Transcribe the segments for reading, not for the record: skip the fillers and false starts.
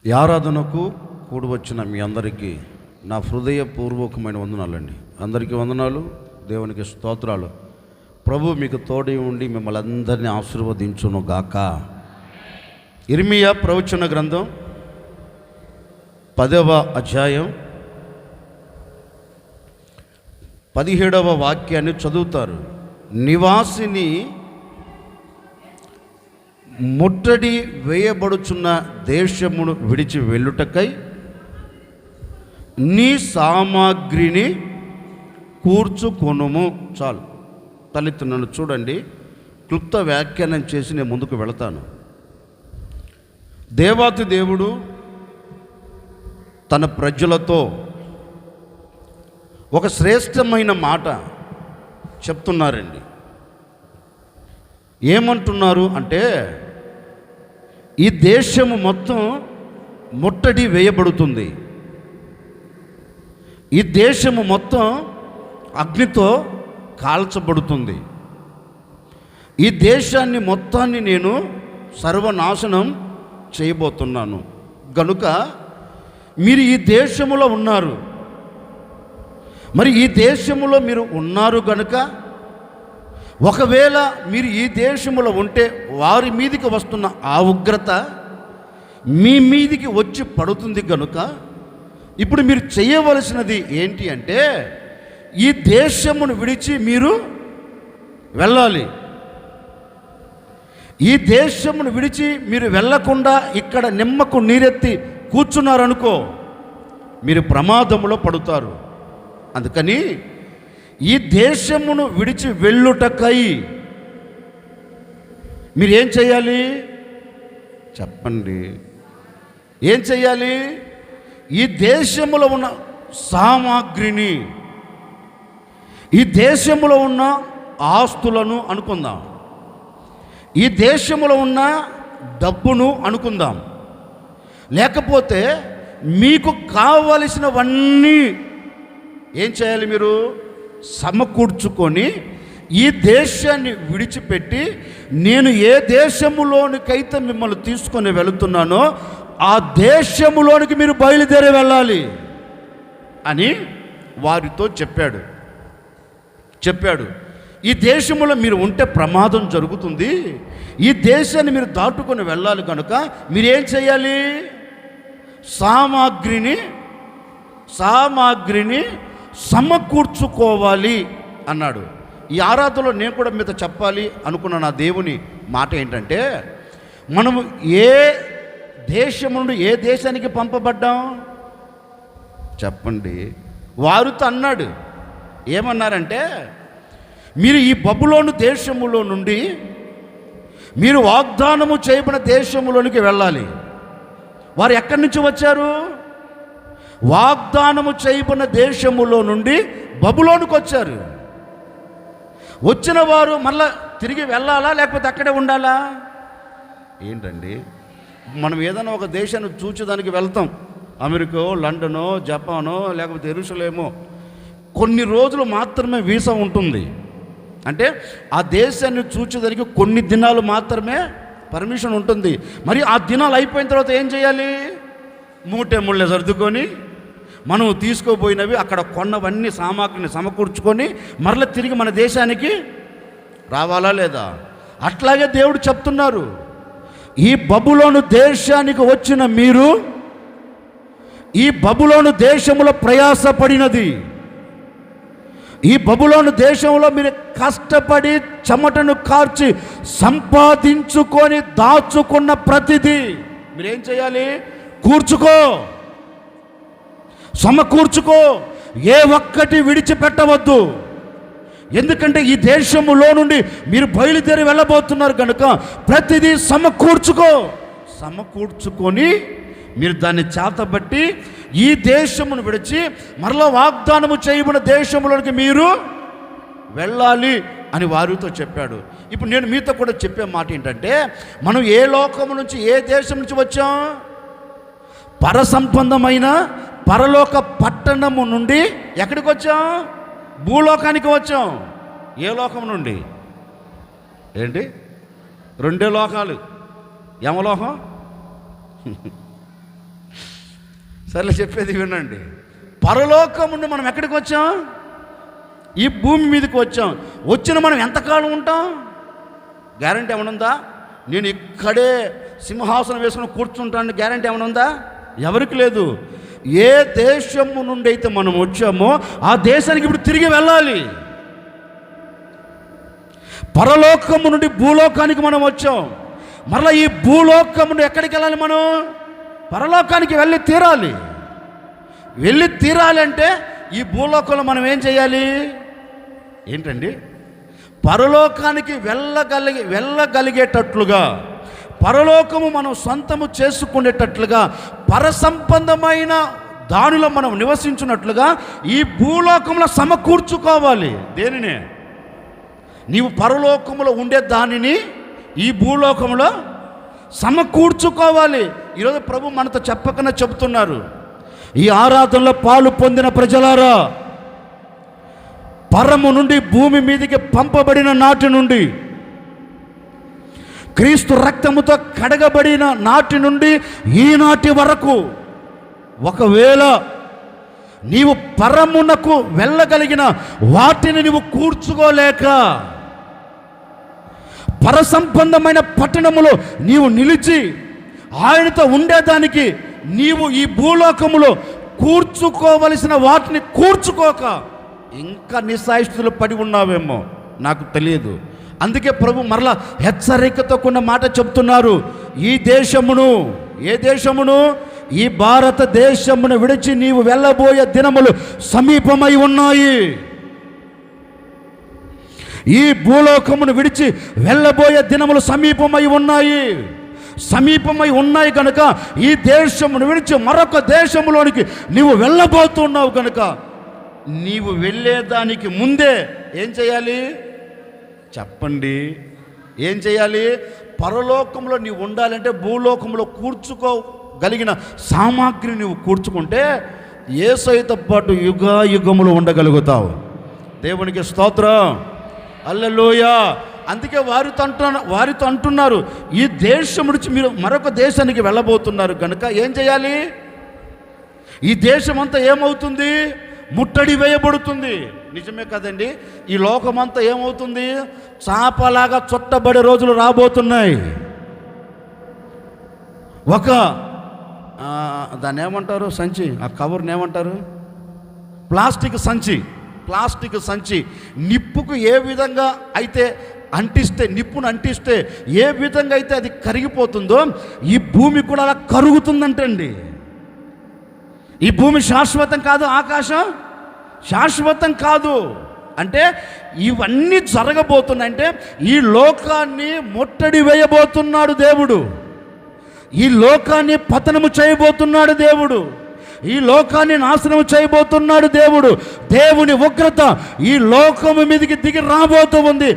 ఈ ఆరాధనకు కూడి వచ్చిన మీ అందరికీ నా హృదయపూర్వకమైన వందనాలండి. అందరికీ వందనాలు, దేవునికి స్తోత్రాలు. ప్రభు మీకు తోడి ఉండి మిమ్మల్ని అందరినీ ఆశీర్వదించును గాక. ఇర్మియా ప్రవచన గ్రంథం 10వ అధ్యాయం 17వ వాక్యాన్ని చదువుతారు. నివాసిని ముట్టడి వేయబడుచున్న దేశమును విడిచి వెళ్ళుటకై నీ సామాగ్రిని కూర్చుకొనుము. చాలు, తలెత్తి నన్ను చూడండి. క్లుప్త వ్యాఖ్యానం చేసి నేను ముందుకు వెళతాను. దేవాతి దేవుడు తన ప్రజలతో ఒక శ్రేష్టమైన మాట చెప్తున్నారండి. ఏమంటున్నారు అంటే, ఈ దేశము మొత్తం ముట్టడి వేయబడుతుంది, ఈ దేశము మొత్తం అగ్నితో కాల్చబడుతుంది, ఈ దేశాన్ని మొత్తాన్ని నేను సర్వనాశనం చేయబోతున్నాను. గనుక మీరు ఈ దేశములో ఉన్నారు. మరి ఈ దేశములో మీరు ఉన్నారు గనుక ఒకవేళ మీరు ఈ దేశంలో ఉంటే వారి మీదికి వస్తున్న ఆ ఉగ్రత మీ మీదికి వచ్చి పడుతుంది. కనుక ఇప్పుడు మీరు చేయవలసినది ఏంటి అంటే, ఈ దేశమును విడిచి మీరు వెళ్ళాలి. ఈ దేశమును విడిచి మీరు వెళ్ళకుండా ఇక్కడ నిమ్మకు నీరెత్తి కూర్చున్నారనుకో, మీరు ప్రమాదంలో పడుతారు. అందుకని ఈ దేశమును విడిచి వెళ్ళుటకై మీరేం చేయాలి చెప్పండి? ఏం చేయాలి? ఈ దేశములో ఉన్న సామాగ్రిని, ఈ దేశములో ఉన్న ఆస్తులను అనుకుందాం, ఈ దేశములో ఉన్న డబ్బును అనుకుందాం, లేకపోతే మీకు కావలసినవన్నీ ఏం చేయాలి? మీరు సమకూర్చుకొని ఈ దేశాన్ని విడిచిపెట్టి నేను ఏ దేశములోనికైతే మిమ్మల్ని తీసుకొని వెళుతున్నానో ఆ దేశములోనికి మీరు బయలుదేరి వెళ్ళాలి అని వారితో చెప్పాడు. ఈ దేశంలో మీరు ఉంటే ప్రమాదం జరుగుతుంది, ఈ దేశాన్ని మీరు దాటుకొని వెళ్ళాలి. కనుక మీరేం చేయాలి? సామాగ్రిని సమకూర్చుకోవాలి అన్నాడు. ఈ ఆరాధనలో నేను కూడా మీతో చెప్పాలి అనుకున్న నా దేవుని మాట ఏంటంటే, మనము ఏ దేశం నుండి ఏ దేశానికి పంపబడ్డాం చెప్పండి? వారితో అన్నాడు. ఏమన్నారంటే, మీరు ఈ బబులోను దేశములో నుండి మీరు వాగ్దానము చేయబడిన దేశములోనికి వెళ్ళాలి. వారు ఎక్కడి నుంచి వచ్చారు? వాగ్దానము చేయబడిన దేశములో నుండి బబులోనుకు వచ్చారు. వచ్చిన వారు మళ్ళా తిరిగి వెళ్ళాలా లేకపోతే అక్కడే ఉండాలా? ఏంటండి, మనం ఏదైనా ఒక దేశాన్ని చూచేదానికి వెళ్తాం, అమెరికా, లండనో, జపానో, లేకపోతే యెరూషలేమో, కొన్ని రోజులు మాత్రమే వీసా ఉంటుంది. అంటే ఆ దేశాన్ని చూచేదానికి కొన్ని దినాలు మాత్రమే పర్మిషన్ ఉంటుంది. మరి ఆ దినాలు అయిపోయిన తర్వాత ఏం చేయాలి? మూటె సర్దుకొని మనం తీసుకోబోయినవి అక్కడ కొన్నవన్నీ సామాగ్రిని సమకూర్చుకొని మరల తిరిగి మన దేశానికి రావాలా లేదా? అట్లాగే దేవుడు చెప్తున్నారు, ఈ బబులోను దేశానికి వచ్చిన మీరు ఈ బబులోను దేశంలో ప్రయాసపడినది, ఈ బబులోను దేశంలో మీరు కష్టపడి చెమటను కార్చి సంపాదించుకొని దాచుకున్న ప్రతిదీ మీరేం చేయాలి? సమకూర్చుకో. ఏ ఒక్కటి విడిచిపెట్టవద్దు. ఎందుకంటే ఈ దేశములో నుండి మీరు బయలుదేరి వెళ్ళబోతున్నారు కనుక ప్రతిదీ సమకూర్చుకొని మీరు దాన్ని చేతబట్టి ఈ దేశమును విడిచి మరలా వాగ్దానము చేయబడిన దేశంలోనికి మీరు వెళ్ళాలి అని వారితో చెప్పాడు. ఇప్పుడు నేను మీతో కూడా చెప్పే మాట ఏంటంటే, మనం ఏ లోకము నుంచి ఏ దేశం నుంచి వచ్చాం? పరసంబంధమైన పరలోక పట్టణము నుండి ఎక్కడికి వచ్చాం? భూలోకానికి వచ్చాం. ఏ లోకం నుండి? ఏంటి? రెండే లోకాలు. యమలోకం, సర్లే చెప్పేది వినండి. పరలోకం నుండి మనం ఎక్కడికి వచ్చాం? ఈ భూమి మీదకి వచ్చాం. వచ్చిన మనం ఎంతకాలం ఉంటాం? గ్యారంటీ ఏమైనా ఉందా? నేను ఇక్కడే సింహాసనం వేసుకుని కూర్చుంటాను గ్యారంటీ ఏమైనా ఉందా? ఎవరికి లేదు. ఏ దేశము నుండి అయితే మనం వచ్చామో ఆ దేశానికి ఇప్పుడు తిరిగి వెళ్ళాలి. పరలోకము నుండి భూలోకానికి మనం వచ్చాం. మరలా ఈ భూలోకము నుండి ఎక్కడికి వెళ్ళాలి? మనం పరలోకానికి వెళ్ళి తీరాలి. వెళ్ళి తీరాలి అంటే ఈ భూలోకంలో మనం ఏం చేయాలి? ఏంటండి? పరలోకానికి వెళ్ళగలిగేటట్లుగా, పరలోకము మనం సొంతము చేసుకునేటట్లుగా, పరసంబంధమైన దానిలో మనం నివసించున్నట్లుగా ఈ భూలోకంలో సమకూర్చుకోవాలి. దేనినే? నీవు పరలోకములో ఉండే దానిని ఈ భూలోకంలో సమకూర్చుకోవాలి. ఈరోజు ప్రభు మనతో చెప్పకనే చెబుతున్నారు. ఈ ఆరాధనలో పాలు పొందిన ప్రజలారా, పరము నుండి భూమి మీదకి పంపబడిన నాటి నుండి, క్రీస్తు రక్తముతో కడగబడిన నాటి నుండి ఈనాటి వరకు, ఒకవేళ నీవు పరమునకు వెళ్ళగలిగిన వాటిని నీవు కూర్చుకోలేక పరసంబంధమైన పట్టణములో నీవు నిలిచి ఆయనతో ఉండేదానికి నీవు ఈ భూలోకములో కూర్చుకోవలసిన వాటిని కూర్చుకోక ఇంకా నిస్సాయిస్తులు పడి ఉన్నావేమో నాకు తెలియదు. అందుకే ప్రభు మరలా హెచ్చరికతో కొన్న మాట చెప్తున్నారు. ఈ దేశమును, ఏ దేశమును? ఈ భారతదేశమును విడిచి నీవు వెళ్ళబోయే దినములు సమీపమై ఉన్నాయి. ఈ భూలోకమును విడిచి వెళ్ళబోయే దినములు సమీపమై ఉన్నాయి కనుక ఈ దేశమును విడిచి మరొక దేశములోనికి నీవు వెళ్ళబోతున్నావు కనుక నీవు వెళ్ళేదానికి ముందే ఏం చేయాలి? చెప్పండి, ఏం చేయాలి? పరలోకంలో నీవు ఉండాలంటే భూలోకంలో కూర్చుకోగలిగిన సామాగ్రి నీవు కూర్చుకుంటే యేసుతో పాటు యుగాయుగములు ఉండగలుగుతావు. దేవునికి స్తోత్రం, హల్లెలూయా. అందుకే వారితో అంటున్నారు, ఈ దేశం నుంచి మీరు మరొక దేశానికి వెళ్ళబోతున్నారు కనుక ఏం చేయాలి? ఈ దేశం అంతా ఏమవుతుంది? ముట్టడి వేయబడుతుంది. నిజమే కదండి? ఈ లోకమంతా ఏమవుతుంది? చాపలాగా చుట్టబడే రోజులు రాబోతున్నాయి. ఒక దాన్ని ఏమంటారు? సంచి, ఆ కవర్ని ఏమంటారు? ప్లాస్టిక్ సంచి నిప్పుకు ఏ విధంగా అయితే నిప్పును అంటిస్తే ఏ విధంగా అయితే అది కరిగిపోతుందో ఈ భూమి కూడా అలా కరుగుతుందంటండి. ఈ భూమి శాశ్వతం కాదు, ఆకాశం శాశ్వతం కాదు. అంటే ఇవన్నీ జరగబోతున్నాయంటే ఈ లోకాన్ని ముట్టడి వేయబోతున్నాడు దేవుడు. ఈ లోకాన్ని పతనము చేయబోతున్నాడు దేవుడు. ఈ లోకాన్ని నాశనం చేయబోతున్నాడు దేవుడు. దేవుని ఉగ్రత ఈ లోకము మీదకి దిగి రాబోతూ ఉంది.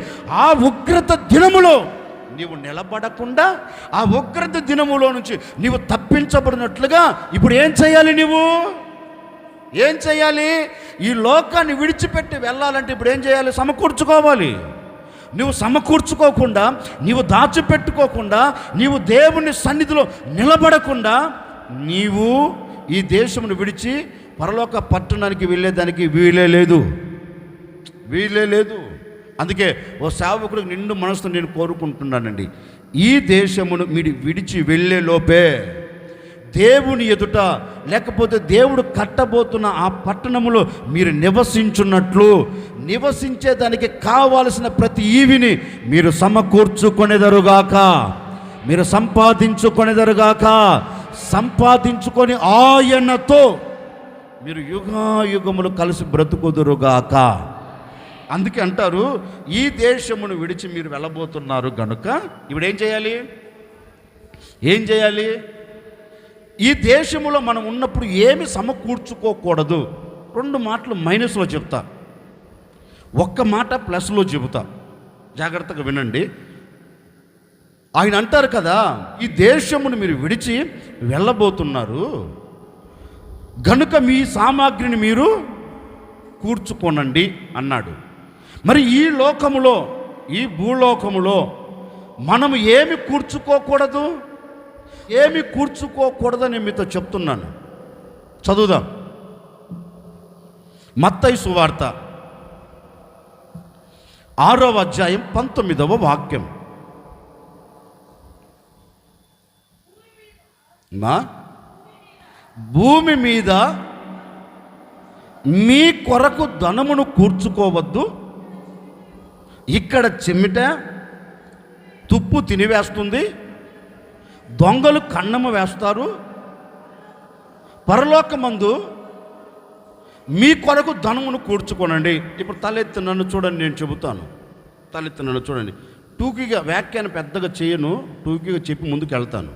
ఆ ఉగ్రత దినములో నీవు నిలబడకుండా ఆ ఉగ్రత దినములో నుంచి నీవు తప్పించబడినట్లుగా ఇప్పుడు ఏం చేయాలి? ఏం చేయాలి? ఈ లోకాన్ని విడిచిపెట్టి వెళ్ళాలంటే ఇప్పుడు ఏం చేయాలి? సమకూర్చుకోవాలి. నువ్వు సమకూర్చుకోకుండా, నీవు దాచిపెట్టుకోకుండా, నీవు దేవుని సన్నిధిలో నిలబడకుండా నీవు ఈ దేశమును విడిచి పరలోక పట్టణానికి వెళ్ళేదానికి వీలే లేదు. అందుకే ఓ సేవకుడికి నిండు మనసుతో నేను కోరుకుంటున్నానండి, ఈ దేశమును మీరు విడిచి వెళ్ళే లోపే దేవుని ఎదుట, లేకపోతే దేవుడు కట్టబోతున్న ఆ పట్టణములో మీరు నివసించేదానికి కావాల్సిన ప్రతి ఈవిని మీరు సమకూర్చుకొనేదరుగాక, మీరు సంపాదించుకొని ఆయనతో మీరు యుగాయుగములు కలిసి బ్రతుకుదురుగాక. అందుకే అంటారు, ఈ దేశమును విడిచి మీరు వెళ్ళబోతున్నారు కనుక ఇప్పుడు ఏం చేయాలి? ఈ దేశములో మనం ఉన్నప్పుడు ఏమి సమకూర్చుకోకూడదు. 2 మాటలు మైనస్లో చెప్తా, ఒక్క మాట ప్లస్లో చెబుతా. జాగ్రత్తగా వినండి. ఆయన అంటారు కదా, ఈ దేశమును మీరు విడిచి వెళ్ళబోతున్నారు గనుక మీ సామాగ్రిని మీరు కూర్చుకోనండి అన్నాడు. మరి ఈ లోకములో, ఈ భూలోకములో మనము ఏమి కూర్చుకోకూడదని మీతో చెప్తున్నాను. చదువుదాం. మత్తయి సువార్త 6వ అధ్యాయం 19వ వాక్యం. భూమి మీద మీ కొరకు ధనమును కూర్చుకోవద్దు, ఇక్కడ చెమిట తుప్పు తినివేస్తుంది, దొంగలు కన్నము వేస్తారు. పరలోకమందు మీ కొరకు ధనమును కూర్చుకోనండి. ఇప్పుడు తలెత్తి నన్ను చూడండి, నేను చెబుతాను. తలెత్తి నన్ను చూడండి. టూకీగా వ్యాఖ్యానం పెద్దగా చేయను, టూకీగా చెప్పి ముందుకు వెళ్తాను.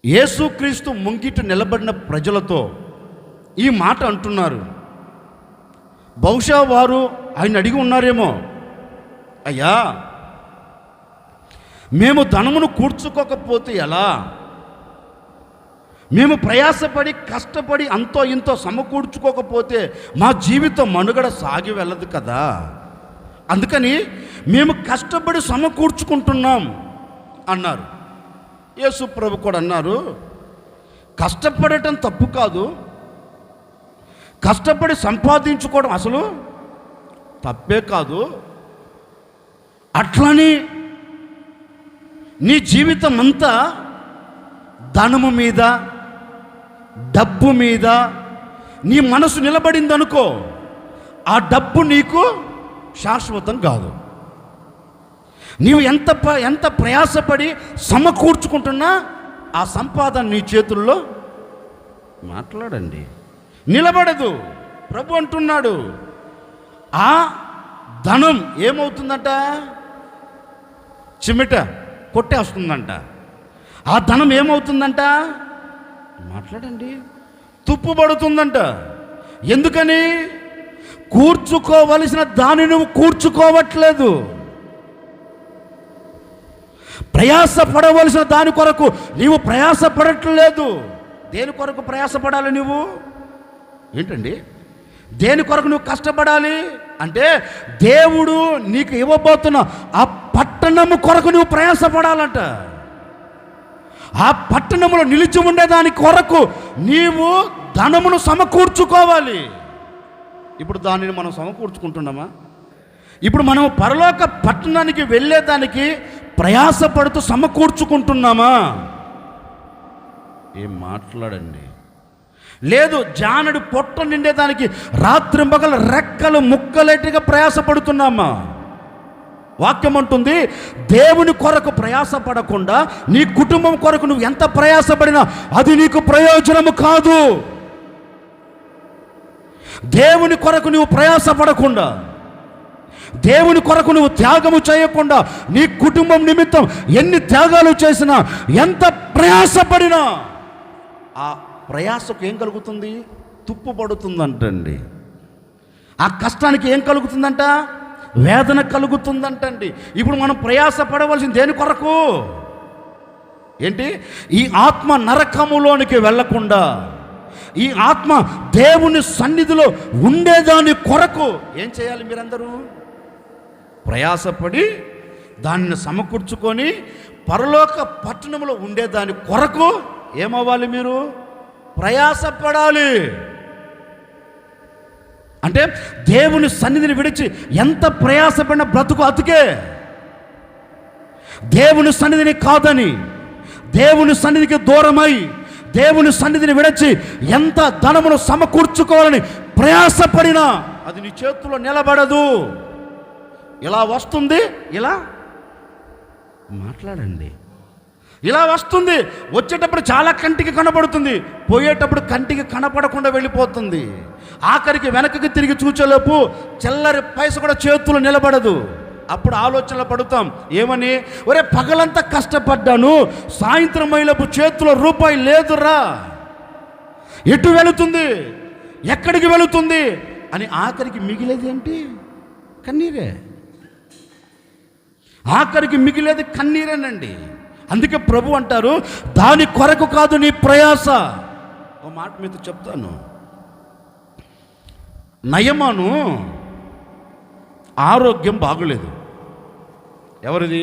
యేసుక్రీస్తు ముంగిట నిలబడిన ప్రజలతో ఈ మాట అంటున్నారు. బహుశా వారు ఆయన అడిగి ఉన్నారేమో, అయ్యా మేము ధనమును కూర్చుకోకపోతే ఎలా? మేము ప్రయాసపడి కష్టపడి అంతో ఇంతో సమకూర్చుకోకపోతే మా జీవితం మనుగడ సాగి వెళ్ళదు కదా. అందుకని మేము కష్టపడి సమకూర్చుకుంటున్నాం అన్నారు. యేసు ప్రభు కూడా అన్నారు, కష్టపడటం తప్పు కాదు, కష్టపడి సంపాదించుకోవడం అసలు తప్పే కాదు. అట్లని నీ జీవితం అంతా ధనము మీద డబ్బు మీద నీ మనసు నిలబడిందనుకో, ఆ డబ్బు నీకు శాశ్వతం కాదు. నీవు ఎంత ప్రయాసపడి సమకూర్చుకుంటున్నా ఆ సంపాదన నీ చేతుల్లో మాట్లాడండి నిలబడదు. ప్రభు అంటున్నాడు, ఆ ధనం ఏమవుతుందంట? చిమిట కొట్టేస్తుందంట. ఆ ధనం ఏమవుతుందంట? మాట్లాడండి, తుప్పు పడుతుందంట. ఎందుకని? కూర్చుకోవలసిన దాన్ని నువ్వు కూర్చుకోవట్లేదు. ప్రయాసపడవలసిన దాని కొరకు నీవు ప్రయాసపడట్లేదు. దేని కొరకు ప్రయాసపడాలి నువ్వు? ఏంటండి దేని కొరకు నువ్వు కష్టపడాలి అంటే, దేవుడు నీకు ఇవ్వబోతున్న ఆ పట్టణము కొరకు నువ్వు ప్రయాసపడాలంట. ఆ పట్టణములో నిలిచి ఉండేదాని కొరకు నీవు ధనమును సమకూర్చుకోవాలి. ఇప్పుడు దానిని మనం సమకూర్చుకుంటున్నామా? ఇప్పుడు మనం పరలోక పట్టణానికి వెళ్ళేదానికి ప్రయాసపడుతూ సమకూర్చుకుంటున్నామా? ఏం మాట్లాడండి. లేదు, జానడు పొట్ట నిండేదానికి రాత్రింబగల రెక్కలు ముక్కలేటిగా ప్రయాసపడుతున్నామా? వాక్యం అంటుంది, దేవుని కొరకు ప్రయాసపడకుండా నీ కుటుంబం కొరకు నువ్వు ఎంత ప్రయాసపడినా అది నీకు ప్రయోజనము కాదు. దేవుని కొరకు నువ్వు ప్రయాసపడకుండా, దేవుని కొరకు నువ్వు త్యాగము చేయకుండా, నీ కుటుంబం నిమిత్తం ఎన్ని త్యాగాలు చేసినా, ఎంత ప్రయాసపడినా ఆ ప్రయాసకు ఏం కలుగుతుంది? తుప్పు పడుతుందంటండి. ఆ కష్టానికి ఏం కలుగుతుందంట? వేదన కలుగుతుందంటండి. ఇప్పుడు మనం ప్రయాసపడవలసింది దేని కొరకు? ఏంటి? ఈ ఆత్మ నరకములోనికి వెళ్ళకుండా, ఈ ఆత్మ దేవుని సన్నిధిలో ఉండేదాని కొరకు ఏం చేయాలి? మీరందరూ ప్రయాసపడి దాన్ని సమకూర్చుకొని పరలోక పట్టణంలో ఉండేదాని కొరకు ఏమవ్వాలి? మీరు ప్రయాసపడాలి. అంటే దేవుని సన్నిధిని విడిచి ఎంత ప్రయాసపడిన బ్రతుకు అతికే. దేవుని సన్నిధిని కాదని, దేవుని సన్నిధికి దూరమై, దేవుని సన్నిధిని విడిచి ఎంత ధనమును సమకూర్చుకోవాలని ప్రయాసపడినా అది నీ చేతుల్లో నిలబడదు. ఇలా వస్తుంది, ఇలా మాట్లాడండి, ఇలా వస్తుంది. వచ్చేటప్పుడు చాలా కంటికి కనపడుతుంది, పోయేటప్పుడు కంటికి కనపడకుండా వెళ్ళిపోతుంది. ఆఖరికి వెనకకి తిరిగి చూచేలోపు చిల్లరి పైస కూడా చేతులు నిలబడదు. అప్పుడు ఆలోచనలు పడుతాం, ఏమని? ఒరే, పగలంతా కష్టపడ్డాను, సాయంత్రం అయ్యేలోపు చేతిలో రూపాయి లేదురా, ఎటు వెళుతుంది, ఎక్కడికి వెళుతుంది అని ఆఖరికి మిగిలేది ఏంటి? కన్నీరే. ఆఖరికి మిగిలేది కన్నీరేనండి. అందుకే ప్రభు అంటారు, దాని కొరకు కాదు నీ ప్రయాస. ఒక మాట మీతో చెప్తాను. నయమాను ఆరోగ్యం బాగులేదు. ఎవరిది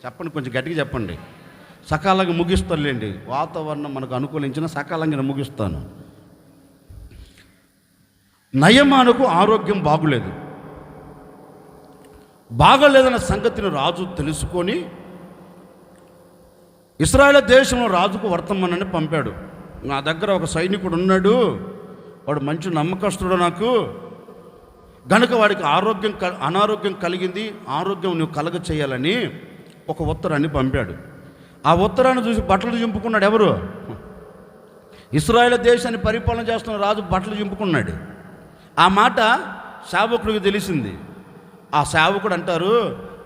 చెప్పండి, కొంచెం గట్టిగా చెప్పండి. సకాలంగా ముగిస్తానులేండి, వాతావరణం మనకు అనుకూలించిన సకాలంగా ముగిస్తాను. నయమానుకు ఆరోగ్యం బాగలేదన్న సంగతిని రాజు తెలుసుకొని ఇశ్రాయేలు దేశంలో రాజుకు వర్తమానాన్ని పంపాడు. నా దగ్గర ఒక సైనికుడు ఉన్నాడు, వాడు మంచి నమ్మకస్తుడు నాకు గనుక వాడికి అనారోగ్యం కలిగింది, ఆరోగ్యం నువ్వు కలగ చేయాలని ఒక ఉత్తరాన్ని పంపాడు. ఆ ఉత్తరాన్ని చూసి బట్టలు చింపుకున్నాడు. ఎవరు? ఇశ్రాయేలు దేశాన్ని పరిపాలన చేస్తున్న రాజు బట్టలు చింపుకున్నాడు. ఆ మాట సేవకుడికి తెలిసింది. ఆ సేవకుడు అంటారు,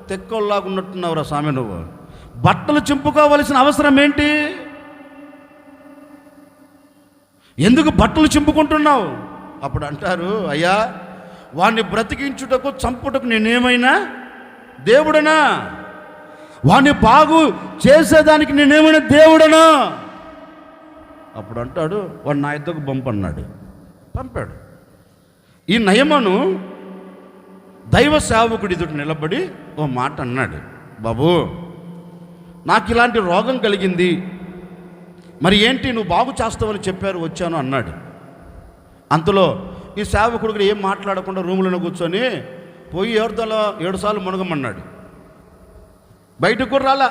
తెక్కోల్లాగా ఉన్నట్టున్నావురా స్వామి, నువ్వు బట్టలు చింపుకోవలసిన అవసరం ఏంటి? ఎందుకు బట్టలు చింపుకుంటున్నావు? అప్పుడు అంటారు, అయ్యా వాణ్ణి బ్రతికించుటకు చంపుటకు నేనేమైనా దేవుడనా? వాణ్ణి బాగు చేసేదానికి నేనేమైనా దేవుడనా? అప్పుడు అంటాడు, వాడు నా ఇద్దరికి పంపాడు. ఈ నయమాను దైవ సేవకుడి ఎదుట నిలబడి ఓ మాట అన్నాడు, బాబు నాకు ఇలాంటి రోగం కలిగింది, మరి ఏంటి నువ్వు బాగు చేస్తావని చెప్పారు, వచ్చాను అన్నాడు. అంతలో ఈ సేవకుడు ఏం మాట్లాడకుండా రూములను కూర్చొని పోయి 7 సార్లు మునగమన్నాడు. బయటకు కూడా రాలా.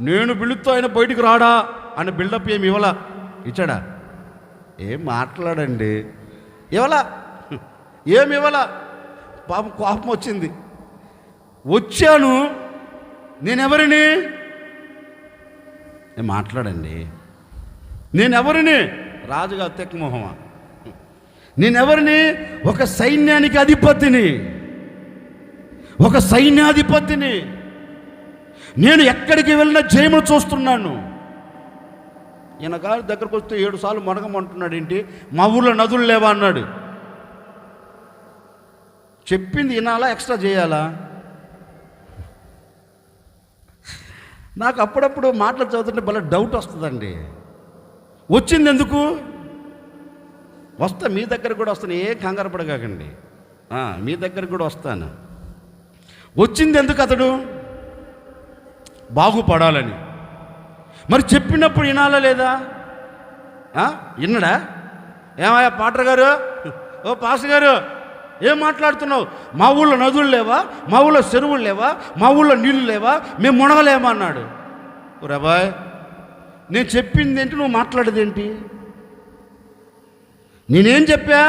నేను పిలుపుతో ఆయన బయటికి రాడా అని బిల్డప్ ఏమి ఇవ్వలా. ఇచ్చాడా? ఏం మాట్లాడండి, ఏమి ఇవ్వలా. పాపం కోపం వచ్చింది. వచ్చాను, నేనెవరిని? మాట్లాడండి, నేనెవరిని? రాజుగా తెక్కమోహమా? నేనెవరిని? ఒక సైన్యానికి అధిపతిని, ఒక సైన్యాధిపతిని. నేను ఎక్కడికి వెళ్ళినా జయమును చూస్తున్నాను. ఈయన గారి దగ్గరకు వస్తే 7 సార్లు మొనగమంటున్నాడు. ఏంటి? మా ఊళ్ళో నదులు లేవా అన్నాడు. చెప్పింది వినాలా, ఎక్స్ట్రా చేయాలా? నాకు అప్పుడప్పుడు మాటలు చదువుతుంటే భలే డౌట్ వస్తుందండి. వచ్చింది ఎందుకు? మీ దగ్గర కూడా వస్తాను, ఏ కంగారు పడగాకండి, మీ దగ్గర కూడా వస్తాను. వచ్చింది ఎందుకు? అతడు బాగుపడాలని. మరి చెప్పినప్పుడు వినాలా లేదా? విన్నడా? ఏమయ్యా పాటర్ గారు, ఓ పాస్టర్ గారు, ఏం మాట్లాడుతున్నావు? మా ఊళ్ళో నదులు లేవా? మా ఊళ్ళో చెరువులు లేవా? మా ఊళ్ళో నీళ్ళు లేవా? మేము మునగలేమా అన్నాడు. రాబాయ్, నేను చెప్పింది ఏంటి, నువ్వు మాట్లాడేది ఏంటి? నేనేం చెప్పా?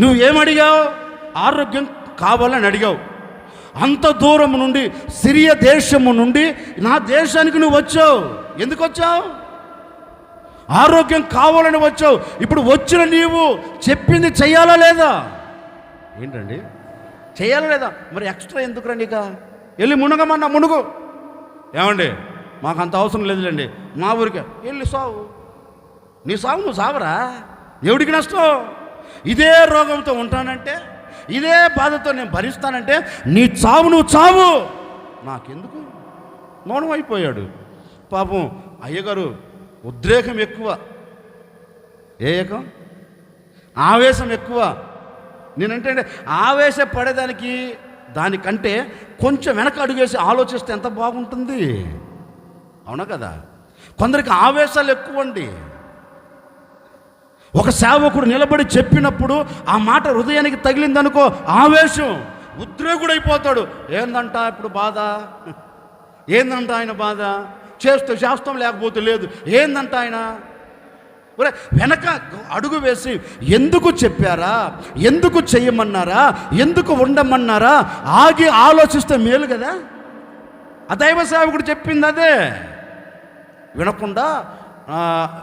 నువ్వేమడిగావు? ఆరోగ్యం కావాలని అడిగావు. అంత దూరం నుండి, సిరియా దేశము నుండి నా దేశానికి నువ్వు వచ్చావు. ఎందుకు వచ్చావు? ఆరోగ్యం కావాలని వచ్చావు. ఇప్పుడు వచ్చిన నీవు చెప్పింది చెయ్యాలా లేదా? ఏంటండి, చెయ్యాలా లేదా? మరి ఎక్స్ట్రా ఎందుకు రండి? ఇక వెళ్ళి మునగమన్నా మునుగు. ఏమండి, మాకు అంత అవసరం లేదులేండి, మా ఊరికే వెళ్ళి సావు. నీ సావు నువ్వు సావరా? ఎవడికి నష్టం? ఇదే రోగంతో ఉంటానంటే, ఇదే బాధతో నేను భరిస్తానంటే, నీ చావు నువ్వు చావు, నాకెందుకు? మౌనం అయిపోయాడు. పాపం అయ్యగారు ఉద్రేకం ఎక్కువ, ఏకం ఆవేశం ఎక్కువ. నేనంటే ఆవేశపడేదానికి దానికంటే కొంచెం వెనక అడుగేసి ఆలోచిస్తే ఎంత బాగుంటుంది, అవునా కదా? కొందరికి ఆవేశాలు ఎక్కువ అండి. ఒక సేవకుడు నిలబడి చెప్పినప్పుడు ఆ మాట హృదయానికి తగిలిందనుకో, ఆవేశం, ఉద్రేకుడైపోతాడు. ఏందంట ఇప్పుడు బాధ? ఏందంట ఆయన బాధ? చేస్తాం, లేకపోతే లేదు. ఏందంట ఆయన? వెనక అడుగు వేసి ఎందుకు చెప్పారా, ఎందుకు చెయ్యమన్నారా, ఎందుకు ఉండమన్నారా ఆగి ఆలోచిస్తే మేలు కదా. ఆ దైవ సేవకుడు చెప్పింది అదే వినకుండా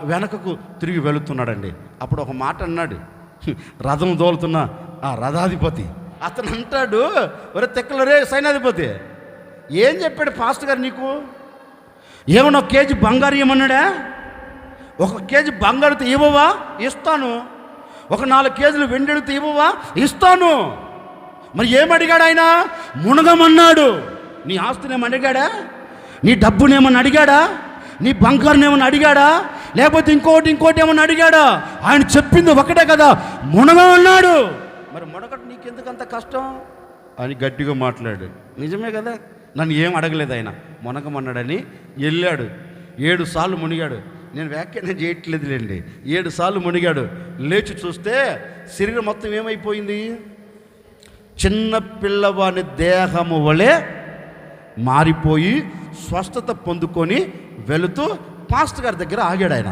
వెనకకు తిరిగి వెళుతున్నాడండి. అప్పుడు ఒక మాట అన్నాడు, రథం దోలుతున్న ఆ రథాధిపతి. అతను అంటాడు, ఒరే తెక్కలరే సైన్యాధిపతి, ఏం చెప్పాడు పాస్టర్ గారు నీకు? ఏమన్నా 1 కేజీ బంగారు ఇవ్వమన్నాడా? 1 కేజీ బంగారుతో ఇవ్వవా? ఇస్తాను. ఒక 4 కేజీలు వెండితో ఇవ్వవా? ఇస్తాను. మరి ఏమడిగాడు ఆయన? మునగమన్నాడు. నీ ఆస్తినేమని అడిగాడా? నీ డబ్బునేమని అడిగాడా? నీ బంగారునేమని అడిగాడా? లేకపోతే ఇంకోటి ఏమని అడిగాడా? ఆయన చెప్పింది ఒకటే కదా, మునగమన్నాడు. మరి మునగట నీకెందుకంత కష్టం అని గట్టిగా మాట్లాడు. నిజమే కదా, నన్ను ఏం అడగలేదు ఆయన, మునగమన్నాడని వెళ్ళాడు. 7 సార్లు మునిగాడు. నేను వ్యాఖ్యానం చేయట్లేదులేండి. 7 సార్లు మునిగాడు. లేచి చూస్తే శరీరం మొత్తం ఏమైపోయింది? చిన్న పిల్లవాని దేహము వలె మారిపోయి స్వస్థత పొందుకొని వెళుతూ పాస్టర్ గారి దగ్గర ఆగాడు ఆయన.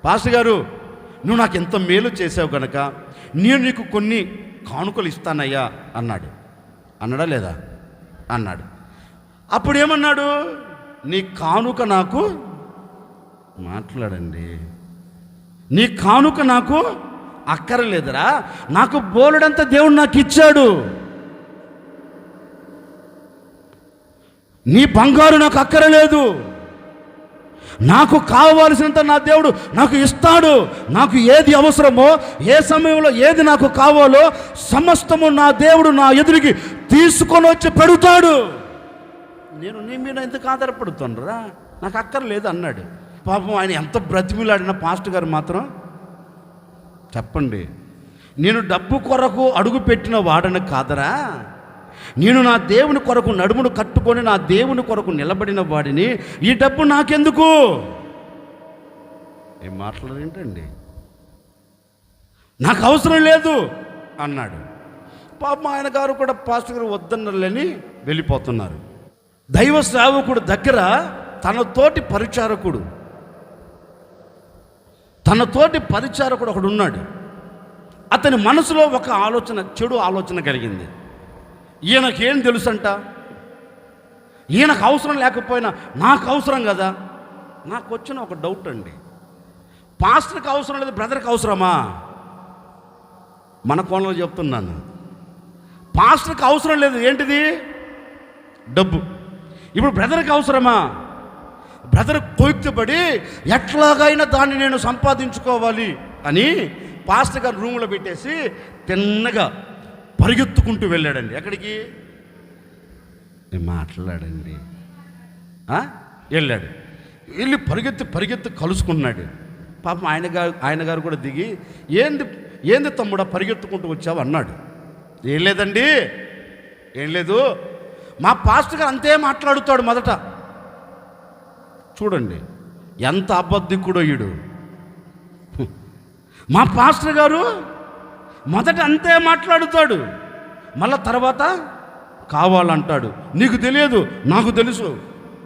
పాస్టర్ గారు, నువ్వు నాకు ఎంత మేలు చేసావు కనుక నేను నీకు కొన్ని కానుకలు ఇస్తానయ్యా అన్నాడు. అన్నాడా లేదా? అన్నాడు. అప్పుడు ఏమన్నాడు? నీ కానుక నాకు, మాట్లాడండి, నీ కానుక నాకు అక్కర్లేదురా, నాకు బోలెడంత దేవుడు నాకు ఇచ్చాడు. నీ బంగారు నాకు అక్కరలేదు, నాకు కావాల్సినంత నా దేవుడు నాకు ఇస్తాడు. నాకు ఏది అవసరమో, ఏ సమయంలో ఏది నాకు కావాలో సమస్తము నా దేవుడు నా ఎదురికి తీసుకొని వచ్చి పెడతాడు. నేను నీ మీద ఎందుకు ఆధారపడుతుండ్రా, నాకు అక్కర్లేదు అన్నాడు. పాపం ఆయన ఎంత బ్రతిమిలాడిన పాస్టర్ గారు మాత్రం చెప్పండి, నేను డబ్బు కొరకు అడుగు పెట్టిన వాడని కాదరా, నేను నా దేవుని కొరకు నడుమును కట్టుకొని నా దేవుని కొరకు నిలబడిన వాడిని, ఈ డబ్బు నాకెందుకు? ఏం మాట్లాడేంటండి, నాకు అవసరం లేదు అన్నాడు. పాపం ఆయన గారు కూడా పాస్టర్ గారు వద్దన్నలేని వెళ్ళిపోతున్నారు. దైవ సేవకుడు దగ్గర తనతోటి పరిచారకుడు ఒకడు ఉన్నాడు. అతని మనసులో ఒక ఆలోచన, చెడు ఆలోచన కలిగింది. ఈయనకేం తెలుసంట, ఈయనకు అవసరం లేకపోయినా నాకు అవసరం కదా. నాకు వచ్చిన ఒక డౌట్ అండి, పాస్టర్కి అవసరం లేదు, బ్రదర్కి అవసరమా? మన కోణంలో చెప్తున్నాను, పాస్టర్కి అవసరం లేదు, ఏంటిది? డబ్బు. ఇప్పుడు బ్రదర్కి అవసరమా? బ్రదర్ కొయ్యబడి ఎట్లాగైనా దాన్ని నేను సంపాదించుకోవాలి అని పాస్టర్ గారు రూమ్లో పెట్టేసి తిన్నగా పరిగెత్తుకుంటూ వెళ్ళాడండి. ఎక్కడికి? మాట్లాడండి. వెళ్ళాడు. వెళ్ళి పరిగెత్తి కలుసుకున్నాడు. పాపం ఆయన గారు కూడా దిగి, ఏంది తమ్ముడా పరిగెత్తుకుంటూ వచ్చావు అన్నాడు. ఏం లేదండి, ఏం లేదు, మా పాస్టర్ గారు అంతే మాట్లాడుతాడు మొదట. చూడండి ఎంత అబద్ధికుడో ఈడు. మా పాస్టర్ గారు మొదట అంతే మాట్లాడుతాడు, మళ్ళా తర్వాత కావాలంటాడు. నీకు తెలియదు, నాకు తెలుసు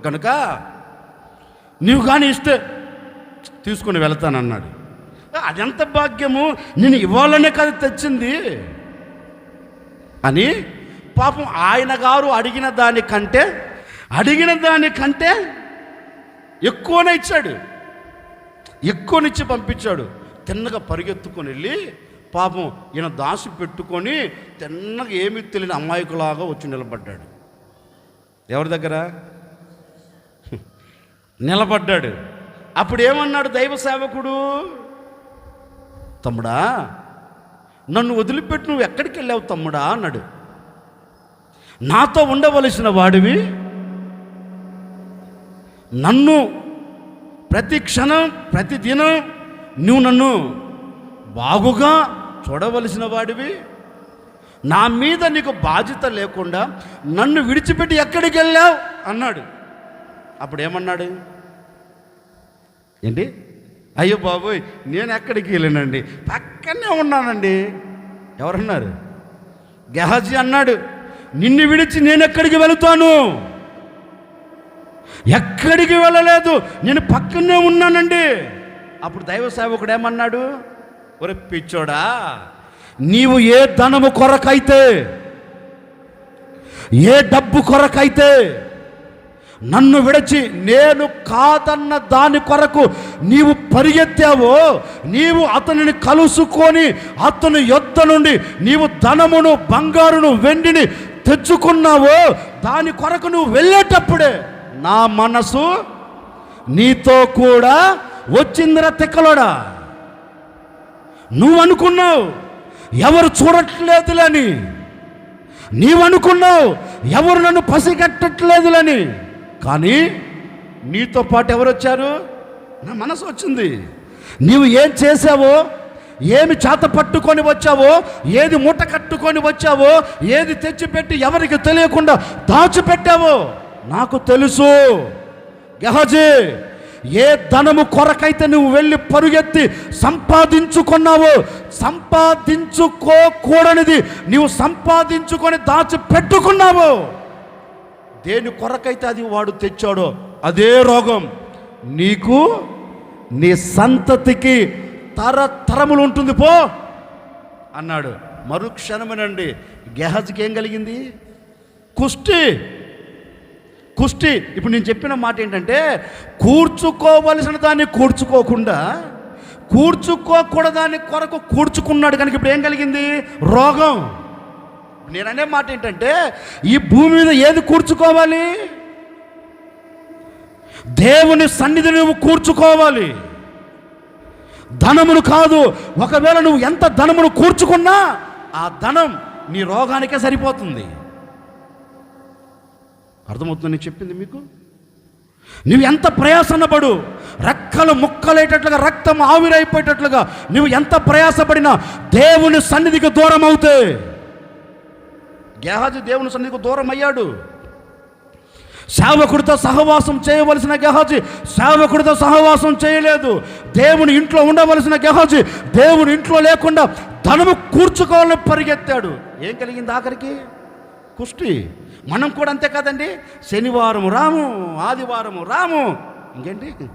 కనుక నీవు కానీ ఇస్తే తీసుకొని వెళ్తానన్నాడు. అదెంత భాగ్యము, నేను ఇవ్వాలనే కదా తెచ్చింది అని పాపం ఆయన గారు అడిగిన దానికంటే ఎక్కువనే ఇచ్చాడు, ఎక్కువనిచ్చి పంపించాడు. తిన్నగా పరిగెత్తుకొని వెళ్ళి పాపం ఈయన దాసి పెట్టుకొని తిన్నగా ఏమీ తెలియని అమాయకులాగా వచ్చి నిలబడ్డాడు. ఎవరి దగ్గర నిలబడ్డాడు. అప్పుడు ఏమన్నాడు దైవ సేవకుడు? తమ్ముడా, నన్ను వదిలిపెట్టి నువ్వు ఎక్కడికి వెళ్ళావు తమ్ముడా అన్నాడు. నాతో ఉండవలసిన వాడివి, నన్ను ప్రతి క్షణం ప్రతి దినం నువ్వు నన్ను బాగుగా చూడవలసిన వాడివి, నా మీద నీకు బాధ్యత లేకుండా నన్ను విడిచిపెట్టి ఎక్కడికి వెళ్ళావు అన్నాడు. అప్పుడు ఏమన్నాడు? ఏంటి? అయ్యో బాబోయ్, నేను ఎక్కడికి వెళ్ళానండి, పక్కనే ఉన్నానండి. ఎవరన్నారు? గెహాజీ అన్నాడు, నిన్ను విడిచి నేను ఎక్కడికి వెళుతాను? ఎక్కడికి వెళ్ళలేదు, నేను పక్కనే ఉన్నానండి. అప్పుడు దైవ సేవకుడు ఏమన్నాడు? ఒరే పిచ్చోడా, నీవు ఏ ధనము కొరకైతే, ఏ డబ్బు కొరకైతే నన్ను విడిచి నేను కాదన్న దాని కొరకు నీవు పరిగెత్తావో, నీవు అతనిని కలుసుకొని అతని యొద్ద నుండి నీవు ధనమును బంగారును వెండిని తెచ్చుకున్నావో, దాని కొరకు నువ్వు వెళ్ళేటప్పుడే నా మనసు నీతో కూడా వచ్చిందిరా తిక్కలోడా. నువ్వు అనుకున్నావు ఎవరు చూడట్లేదులని, నీవు అనుకున్నావు ఎవరు నన్ను పసిగట్టట్లేదులని, కానీ నీతో పాటు ఎవరు వచ్చారు? నా మనసు వచ్చింది. నీవు ఏం చేసావో, ఏమి చేత పట్టుకొని వచ్చావో, ఏది మూట కట్టుకొని వచ్చావో, ఏది తెచ్చిపెట్టి ఎవరికి తెలియకుండా దాచిపెట్టావో నాకు తెలుసు. గెహజీ, ఏ ధనము కొరకైతే నువ్వు వెళ్ళి పరుగెత్తి సంపాదించుకున్నావో, సంపాదించుకోకూడనిది నువ్వు సంపాదించుకొని దాచిపెట్టుకున్నావో, దేని కొరకైతే అది వాడు తెచ్చాడో అదే రోగం నీకు, నీ సంతతికి తరతరములు ఉంటుంది పో అన్నాడు. మరుక్షణమేనండి గెహజీకి ఏం కలిగింది? కుష్టి. ఇప్పుడు నేను చెప్పిన మాట ఏంటంటే, కూర్చుకోవలసిన దాన్ని కూర్చుకోకుండా, కూర్చుకోకూడదాన్ని కొరకు కూర్చుకున్నాడు కనుక ఇప్పుడు ఏం కలిగింది? రోగం. నేననే మాట ఏంటంటే, ఈ భూమి మీద ఏది కూర్చుకోవాలి? దేవుని సన్నిధి నువ్వు కూర్చుకోవాలి, ధనమును కాదు. ఒకవేళ నువ్వు ఎంత ధనమును కూర్చుకున్నా ఆ ధనం నీ రోగానికే సరిపోతుంది. అర్థమవుతుంది నేను చెప్పింది మీకు? నువ్వు ఎంత ప్రయాసపడు, రెక్కలు ముక్కలేటట్లుగా, రక్తం ఆవిరైపోయేటట్లుగా నువ్వు ఎంత ప్రయాసపడినా దేవుని సన్నిధికి దూరం అవుతే, గెహజీ దేవుని సన్నిధికి దూరం అయ్యాడు. సేవకుడితో సహవాసం చేయవలసిన గెహజీ సేవకుడితో సహవాసం చేయలేదు. దేవుని ఇంట్లో ఉండవలసిన గెహజీ దేవుని ఇంట్లో లేకుండా ధనము కూర్చుకోవాలని పరిగెత్తాడు. ఏం కలిగింది ఆఖరికి? కుష్టి. మనం కూడా అంతే కదండి, శనివారం రాము, ఆదివారం రాము, ఇంకేంటి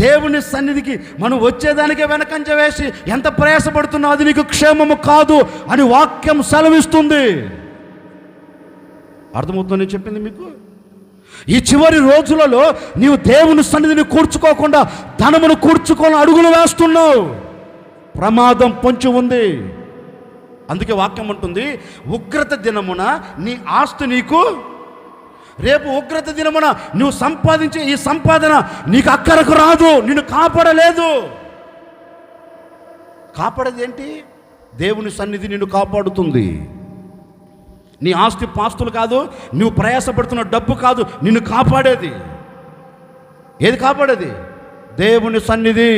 దేవుని సన్నిధికి మనం వచ్చేదానికే వెనకంజ వేసి ఎంత ప్రయాసపడుతున్నా అది నీకు క్షేమము కాదు అని వాక్యం సెలవిస్తుంది. అర్థమవుతుందని చెప్పింది మీకు? ఈ చివరి రోజులలో నీవు దేవుని సన్నిధిని కూర్చుకోకుండా ధనమును కూర్చుకొని అడుగులు వేస్తున్నావు, ప్రమాదం పొంచి ఉంది. అందుకే వాక్యం ఉంటుంది, ఉగ్రత దినమున నీ ఆస్తి నీకు, రేపు ఉగ్రత దినమున నువ్వు సంపాదించే ఈ సంపాదన నీకు అక్కరకు రాదు, నిన్ను కాపాడలేదు. కాపాడేది ఏంటి? దేవుని సన్నిధి నిన్ను కాపాడుతుంది. నీ ఆస్తి పాస్తులు కాదు, నువ్వు ప్రయాసపడుతున్న డబ్బు కాదు నిన్ను కాపాడేది. ఏది కాపాడేది? దేవుని సన్నిధి.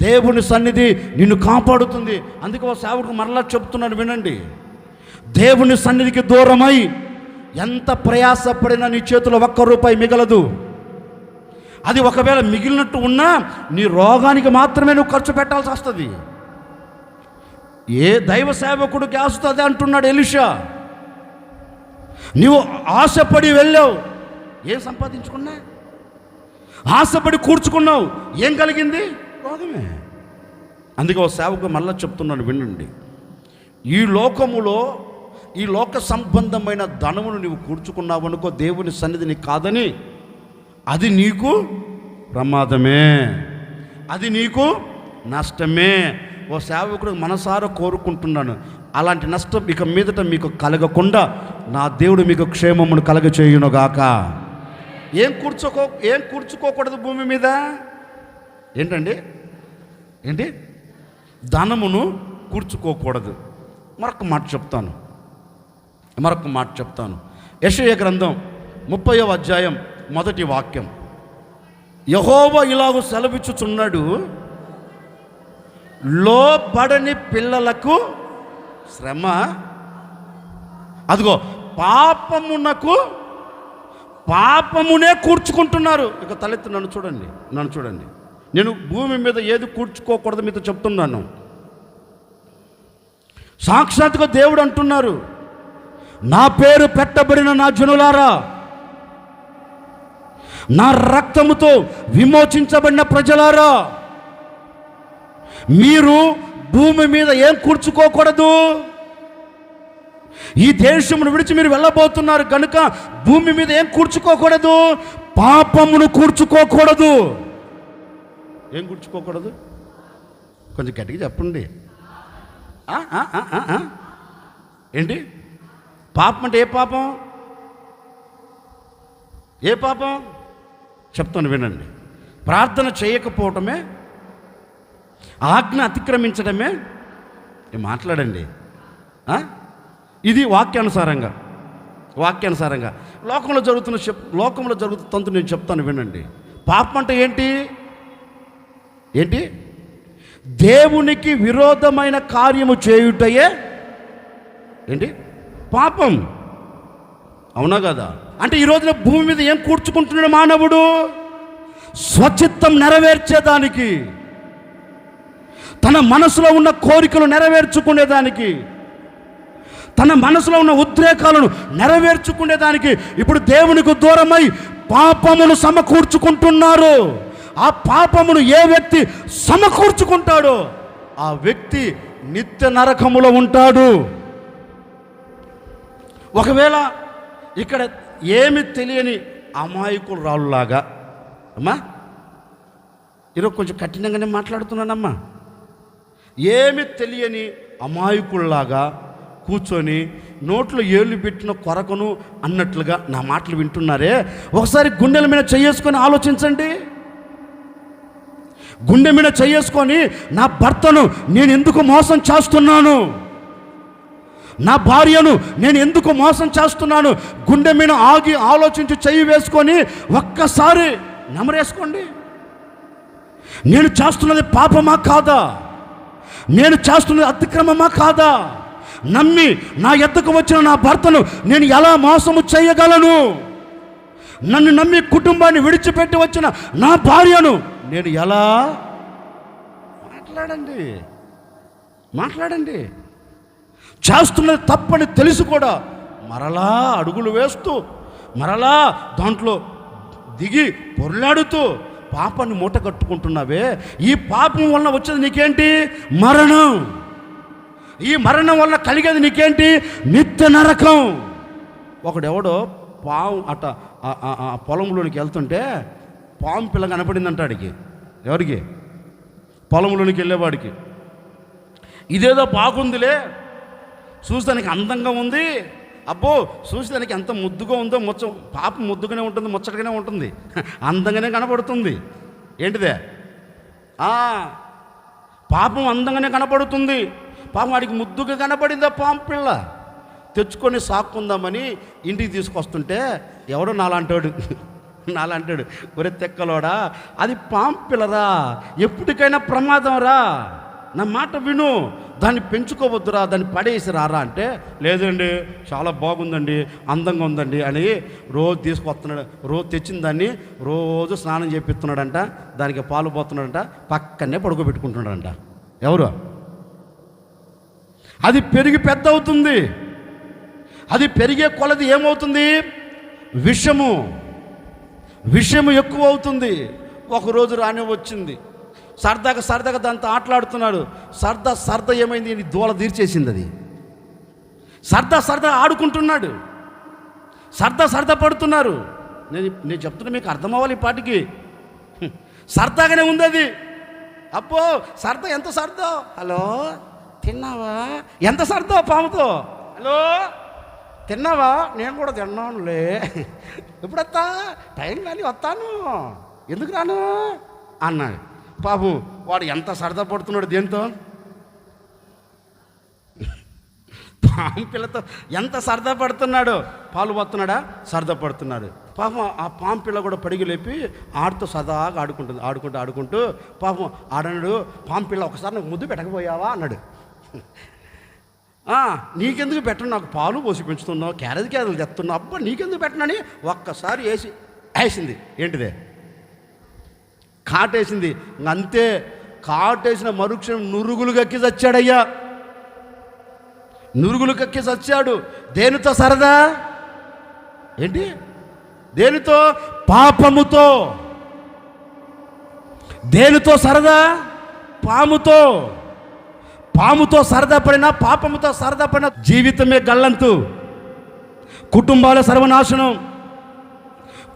దేవుని సన్నిధి నిన్ను కాపాడుతుంది. అందుకే ఒక సేవకుడు మరలా చెప్తున్నాడు, వినండి. దేవుని సన్నిధికి దూరమై ఎంత ప్రయాసపడినా నీ చేతిలో ₹1 మిగలదు. అది ఒకవేళ మిగిలినట్టు ఉన్నా నీ రోగానికి మాత్రమే నువ్వు ఖర్చు పెట్టాల్సి వస్తుంది. ఏ దైవ సేవకుడు కాస్తుంది అంటున్నాడు ఎలీషా. నీవు ఆశపడి వెళ్ళావు, ఏం సంపాదించుకున్నా? ఆశపడి కూర్చుకున్నావు, ఏం కలిగింది? రోగమే. అందుకే ఓ సేవకు మళ్ళీ చెప్తున్నాను, వినండి. ఈ లోకములో ఈ లోక సంబంధమైన ధనమును నీవు కూర్చుకున్నావు అనుకో, దేవుని సన్నిధిని కాదని, అది నీకు ప్రమాదమే, అది నీకు నష్టమే. ఓ సేవకుడు మనసారా కోరుకుంటున్నాను, అలాంటి నష్టం ఇక మీదట మీకు కలగకుండా నా దేవుడు మీకు క్షేమమును కలగచేయునుగాక. ఏం కూర్చుకోకూడదు భూమి మీద? ఏంటండి? ఏంటి? ధనమును కూర్చుకోకూడదు. మరొక మాట చెప్తాను. యెషయా గ్రంథం 30వ అధ్యాయం 1వ వాక్యం. యెహోవా ఇలాగూ సెలవిచ్చుచున్నాడు, లోబడని పిల్లలకు శ్రమ, అదిగో పాపమునే కూర్చుకుంటున్నారు. ఇక తలెత్తి నన్ను చూడండి. నేను భూమి మీద ఏది కూర్చుకోకూడదు మీతో చెప్తున్నాను. సాక్షాత్తుగా దేవుడు అంటున్నారు, నా పేరు పెట్టబడిన నా జనులారా, నా రక్తముతో విమోచించబడిన ప్రజలారా, మీరు భూమి మీద ఏం కూర్చుకోకూడదు. ఈ దేశమును విడిచి మీరు వెళ్ళబోతున్నారు కనుక భూమి మీద ఏం కూర్చుకోకూడదు? పాపమును కూర్చుకోకూడదు. ఏం కూర్చుకోకూడదు? కొంచెం గట్టిగా చెప్పండి. ఏంటి పాపం అంటే? ఏ పాపం చెప్తాను వినండి. ప్రార్థన చేయకపోవటమే, ఆజ్ఞ అతిక్రమించడమే. మాట్లాడండి. ఇది వాక్యానుసారంగా లోకంలో జరుగుతున్న తంతు నేను చెప్తాను వినండి. పాపం అంటే ఏంటి? దేవునికి విరోధమైన కార్యము చేయుటయే ఏంటి? పాపం. అవునా కదా? అంటే ఈ రోజున భూమి మీద ఏం కూర్చుకుంటున్నాడు మానవుడు? స్వచిత్తం నెరవేర్చేదానికి, తన మనసులో ఉన్న కోరికలు నెరవేర్చుకునేదానికి, తన మనసులో ఉన్న ఉద్రేకాలను నెరవేర్చుకునేదానికి ఇప్పుడు దేవునికి దూరమై పాపమును సమకూర్చుకుంటున్నారు. ఆ పాపమును ఏ వ్యక్తి సమకూర్చుకుంటాడో ఆ వ్యక్తి నిత్య నరకములో ఉంటాడు. ఒకవేళ ఇక్కడ ఏమి తెలియని అమాయకురాలులాగా, అమ్మా ఈరోజు కొంచెం కఠినంగానే మాట్లాడుతున్నానమ్మా, ఏమి తెలియని అమాయకుల్లాగా కూర్చొని నోట్లో ఏళ్ళు పెట్టిన కొరకను అన్నట్లుగా నా మాటలు వింటున్నారే, ఒకసారి గుండెల మీద చేసుకొని ఆలోచించండి. గుండె మీద చేసుకొని నా భర్తను నేను ఎందుకు మోసం చేస్తున్నాను, నా భార్యను నేను ఎందుకు మోసం చేస్తున్నాను, గుండె మీద ఆగి ఆలోచించి చెయ్యి వేసుకొని ఒక్కసారి నమరేసుకోండి. నేను చేస్తున్నది పాపమా కాదా, నేను చేస్తున్నది అతిక్రమమా కాదా, నమ్మి నా ఎద్దకు వచ్చిన నా భర్తను నేను ఎలా మోసము చేయగలను, నన్ను నమ్మి కుటుంబాన్ని విడిచిపెట్టి వచ్చిన నా భార్యను నేను ఎలా మాట్లాడండి. చేస్తున్నది తప్పని తెలుసు కూడా మరలా అడుగులు వేస్తూ మరలా దాంట్లో దిగి పొర్లాడుతూ పాపాన్ని మూట కట్టుకుంటున్నావే. ఈ పాపం వలన వచ్చేది నీకేంటి? మరణం. ఈ మరణం వలన కలిగేది నీకేంటి? నిత్య నరకం. ఒకడెవడో పాము అట పొలంలోనికి వెళ్తుంటే పాము పిల్ల కనపడిందంట ఆడికి. ఎవరికి? పొలంలోనికి వెళ్ళేవాడికి. ఇదేదో బాగుందిలే, చూసేదానికి అందంగా ఉంది, అబ్బో చూసేదానికి ఎంత ముద్దుగా ఉందో, పాపం ముద్దుగానే ఉంటుంది, ముచ్చటగానే ఉంటుంది, అందంగానే కనపడుతుంది. ఏంటిదే? పాపం అందంగానే కనపడుతుంది. పాపం వాడికి ముద్దుగా కనపడిందా పాము పిల్ల, తెచ్చుకొని సాక్కుందామని ఇంటికి తీసుకొస్తుంటే ఎవడో నాలంటాడు ఒరే తెక్కలోడా, అది పాము పిల్లరా, ఎప్పటికైనా ప్రమాదం రా, నా మాట విను, దాన్ని పెంచుకోవద్దురా, దాన్ని పడేసి రారా అంటే, లేదండి చాలా బాగుందండి, అందంగా ఉందండి అని రోజు తీసుకొస్తున్నాడు. రోజు తెచ్చిన దాన్ని రోజు స్నానం చేపిస్తున్నాడంట, దానికి పాలు పోతున్నాడంట, పక్కనే పడుకోబెట్టుకుంటున్నాడంట. ఎవరు? అది పెరిగి పెద్ద అవుతుంది. అది పెరిగే కొలది ఏమవుతుంది? విషము ఎక్కువ అవుతుంది. ఒకరోజు రానే వచ్చింది, సరదాగా దాంతో ఆటలాడుతున్నాడు. సరదా ఏమైంది? దూల తీర్చేసింది. అది సరదా ఆడుకుంటున్నాడు, సరదా పడుతున్నారు. నేను చెప్తున్నా, మీకు అర్థమవ్వాలి ఈ పాటికి. సరదాగానే ఉంది అది. అబ్బో సరదా, ఎంత సరదా, హలో తిన్నావా, ఎంత సరదా పాముతో, హలో తిన్నావా, నేను కూడా తిన్నానులే, ఎప్పుడు వస్తా, టైం కానీ వస్తాను, ఎందుకు రాను అన్నాడు. పాపం వాడు ఎంత సరదా పడుతున్నాడు, దేంతో? పాము పిల్లతో ఎంత సరదా పడుతున్నాడు. పాలు పోతున్నాడా, సరదా పడుతున్నాడు. పాపం ఆ పాము పిల్ల కూడా పడిగి లేపి ఆడుతూ సదాగా ఆడుకుంటూ పాపం ఆడన్నాడు, పాము పిల్ల ఒకసారి నాకు ముద్దు పెట్టకపోయావా అన్నాడు. నీకెందుకు పెట్టను, నాకు పాలు పోసి పెంచుతున్నావు, క్యారెలు తెస్తున్నావు, అబ్బా నీకెందుకు పెట్టనని ఒక్కసారి వేసింది. ఏంటిదే? కాటేసింది. అంతే, కాటేసిన మరుక్షణం నురుగులు కక్కి చచ్చాడయ్యా, నురుగులు కక్కి చచ్చాడు. దేనితో సరదా? ఏంటి? దేనితో? పాపముతో. దేనితో సరదా? పాముతో సరదా పడినా, పాపముతో సరదా పడినా జీవితమే గల్లంతు, కుటుంబాల సర్వనాశనం,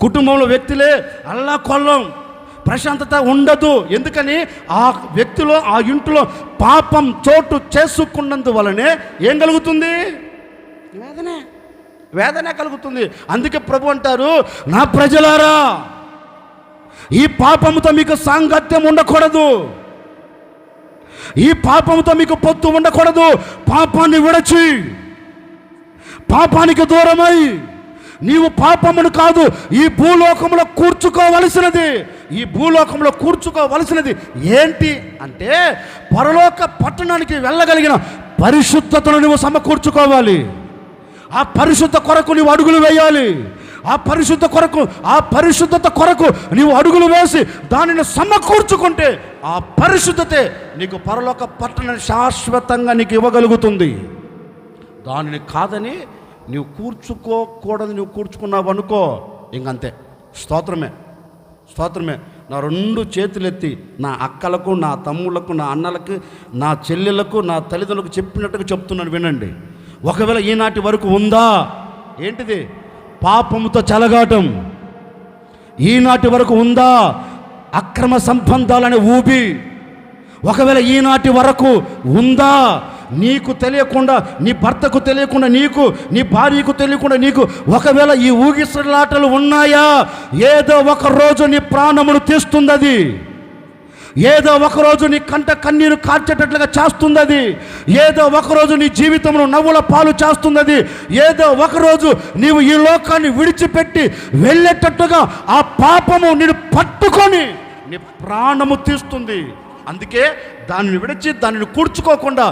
కుటుంబంలో వ్యక్తులే అల్లాకొల్లం, ప్రశాంతత ఉండదు. ఎందుకని? ఆ వ్యక్తిలో, ఆ ఇంట్లో పాపం చోటు చేసుకున్నందువలనే ఏం కలుగుతుంది? వేదనే కలుగుతుంది. అందుకే ప్రభు అంటారు, నా ప్రజలారా, ఈ పాపముతో మీకు సాంగత్యం ఉండకూడదు, ఈ పాపముతో మీకు పొత్తు ఉండకూడదు. పాపాన్ని విడచి, పాపానికి దూరమై, నీవు పాపమును కాదు ఈ భూలోకములో కూర్చుకోవలసినది ఈ భూలోకంలో కూర్చుకోవలసినది ఏంటి అంటే, పరలోక పట్టణానికి వెళ్ళగలిగిన పరిశుద్ధతను నువ్వు సమకూర్చుకోవాలి. ఆ పరిశుద్ధ కొరకు నీవు అడుగులు వేయాలి. ఆ పరిశుద్ధత కొరకు నీవు అడుగులు వేసి దానిని సమకూర్చుకుంటే ఆ పరిశుద్ధతే నీకు పరలోక పట్టణాన్ని శాశ్వతంగా నీకు ఇవ్వగలుగుతుంది. దానిని కాదని నీవు కూర్చుకోకూడదు, నువ్వు కూర్చుకున్నావు అనుకో, ఇంకంతే. స్తోత్రమే. నా 2 చేతులెత్తి నా అక్కలకు, నా తమ్ముళ్లకు, నా అన్నలకు, నా చెల్లెలకు, నా తల్లిదండ్రులకు చెప్పినట్టుగా చెప్తున్నాను, వినండి. ఒకవేళ ఈనాటి వరకు ఉందా ఏంటిది? పాపముతో చెలగాటం. ఈనాటి వరకు ఉందా అక్రమ సంబంధాలనే ఊబి? ఒకవేళ ఈనాటి వరకు ఉందా నీకు తెలియకుండా, నీ భర్తకు తెలియకుండా, నీకు నీ భార్యకు తెలియకుండా నీకు ఒకవేళ ఈ ఊగిసలాటలు ఉన్నాయా? ఏదో ఒక రోజు నీ ప్రాణమును తీస్తుంది అది. ఏదో ఒకరోజు నీ కంట కన్నీరు కార్చేటట్లుగా చేస్తుంది అది. ఏదో ఒకరోజు నీ జీవితంలో నవ్వుల పాలు చేస్తుంది అది. ఏదో ఒకరోజు నీవు ఈ లోకాన్ని విడిచిపెట్టి వెళ్ళేటట్టుగా ఆ పాపము నిన్ను పట్టుకొని నీ ప్రాణము తీస్తుంది. అందుకే దానిని విడిచి దానిని కూర్చుకోకుండా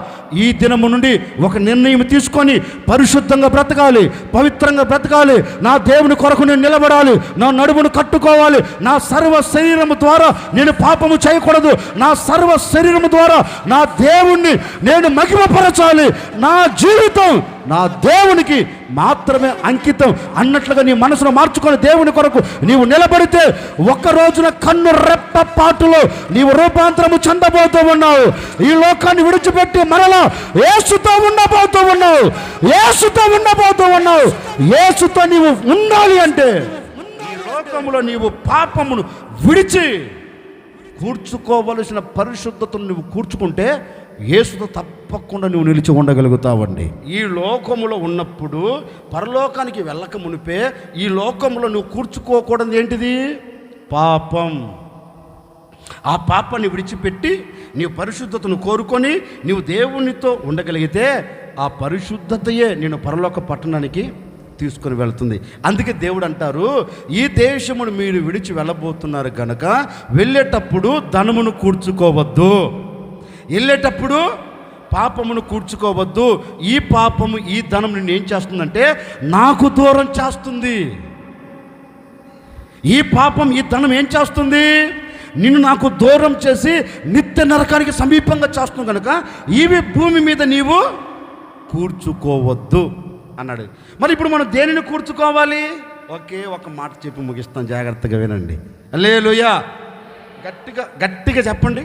ఈ దినము నుండి ఒక నిర్ణయం తీసుకొని పరిశుద్ధంగా బ్రతకాలి, పవిత్రంగా బ్రతకాలి. నా దేవుని కొరకు నేను నిలబడాలి, నా నడుమును కట్టుకోవాలి. నా సర్వ శరీరము ద్వారా నేను పాపము చేయకూడదు. నా సర్వ శరీరము ద్వారా నా దేవుణ్ణి నేను మహిమపరచాలి. నా జీవితం నా దేవునికి మాత్రమే అంకితం అన్నట్లుగా నీ మనసును మార్చుకొని దేవుని కొరకు నీవు నిలబడితే ఒక్క రోజున కన్ను రెప్ప పాటులో నీవు రూపాంతరము చెందబోతూ ఉన్నావు. ఈ లోకాన్ని విడిచిపెట్టి మరలా యేసుతో ఉండబోతూ ఉన్నావు. యేసుతో నీవు ఉండాలి అంటే ఈ లోకములో నీవు పాపమును విడిచి కూర్చుకోవలసిన పరిశుద్ధతను నువ్వు కూర్చుకుంటే యేసుతో తప్పకుండా నువ్వు నిలిచి ఉండగలుగుతావండి. ఈ లోకములో ఉన్నప్పుడు పరలోకానికి వెళ్ళక మునిపే ఈ లోకంలో నువ్వు కూర్చుకోకూడదు ఏంటిది? పాపం. ఆ పాపాన్ని విడిచిపెట్టి నీవు పరిశుద్ధతను కోరుకొని నీవు దేవునితో ఉండగలిగితే ఆ పరిశుద్ధతయే నేను పరలోక పట్టణానికి తీసుకొని వెళ్తుంది. అందుకే దేవుడు అంటారు, ఈ దేశమును మీరు విడిచి వెళ్ళబోతున్నారు కనుక వెళ్ళేటప్పుడు ధనమును కూర్చుకోవద్దు, వెళ్ళేటప్పుడు పాపమును కూర్చుకోవద్దు. ఈ పాపము ఈ ధనం నిన్ను ఏం చేస్తుందంటే నాకు దూరం చేస్తుంది. ఈ పాపం ఈ ధనం ఏం చేస్తుంది? నిన్ను నాకు దూరం చేసి నిత్య నరకానికి సమీపంగా చేస్తుంది కనుక ఇవి భూమి మీద నీవు కూర్చుకోవద్దు అన్నాడు. మరి ఇప్పుడు మనం దేనిని కూర్చుకోవాలి? ఒకే ఒక మాట చెప్పి ముగిస్తాం, జాగ్రత్తగా వినండి. హల్లెలూయా. గట్టిగా చెప్పండి.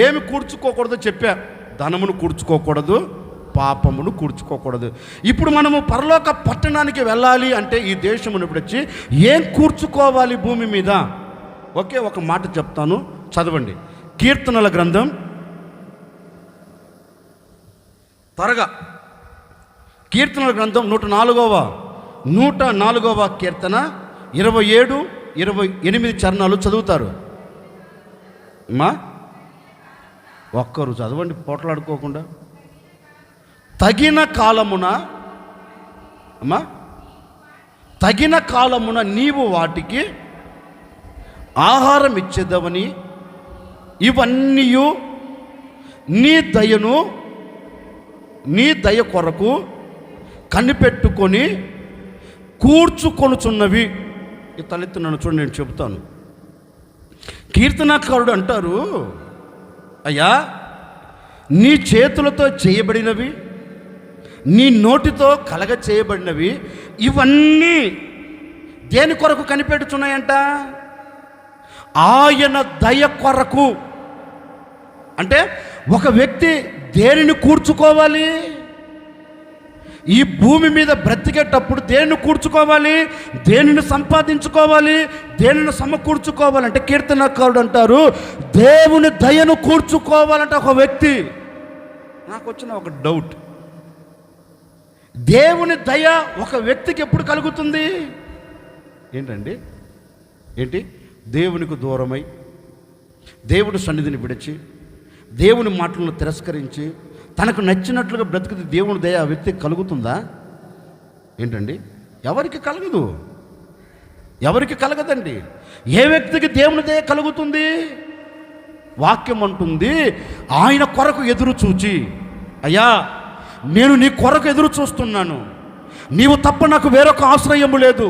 ఏమి కూర్చుకోకూడదో చెప్పా. ధనమును కూర్చుకోకూడదు, పాపమును కూర్చుకోకూడదు. ఇప్పుడు మనము పరలోక పట్టణానికి వెళ్ళాలి అంటే ఈ దేశమును విడిచి ఏం కూర్చుకోవాలి భూమి మీద? ఒకే ఒక మాట చెప్తాను, చదవండి. కీర్తనల గ్రంథం త్వరగా. కీర్తనల గ్రంథం 104వ కీర్తన 27, 28 చరణాలు చదువుతారు. అమ్మా ఒక్కరు చదవండి పోట్లాడుకోకుండా. తగిన కాలమున నీవు వాటికి ఆహారం ఇచ్చేదవని ఇవన్నీ నీ దయ కొరకు కనిపెట్టుకొని కూర్చుకొనుచున్నవి. ఈ తలెత్తునన్ను చూడండి, నేను చెబుతాను. కీర్తనాకారుడు అంటారు, అయ్యా నీ చేతులతో చేయబడినవి, నీ నోటితో కలగ చేయబడినవి ఇవన్నీ దేని కొరకు కనిపెట్టుచున్నాయంట? ఆయన దయ కొరకు. అంటే ఒక వ్యక్తి దేనిని కూర్చుకోవాలి? ఈ భూమి మీద బ్రతికేటప్పుడు దేనిని కూర్చుకోవాలి? దేనిని సంపాదించుకోవాలి? దేనిని సమకూర్చుకోవాలంటే కీర్తనకారుడు అంటారు దేవుని దయను కూర్చుకోవాలంటే ఒక వ్యక్తి. నాకు వచ్చిన ఒక డౌట్, దేవుని దయ ఒక వ్యక్తికి ఎప్పుడు కలుగుతుంది? ఏంటి దేవునికి దూరమై దేవుని సన్నిధిని విడిచి దేవుని మాటలను తిరస్కరించి తనకు నచ్చినట్లుగా బ్రతికితే దేవుని దయ ఆ వ్యక్తికి కలుగుతుందా? ఎవరికి కలగదు. ఎవరికి కలగదండి. ఏ వ్యక్తికి దేవుని దయ కలుగుతుంది? వాక్యం అంటుంది, ఆయన కొరకు ఎదురు చూచి, అయ్యా నేను నీ కొరకు ఎదురు చూస్తున్నాను, నీవు తప్ప నాకు వేరొక ఆశ్రయము లేదు,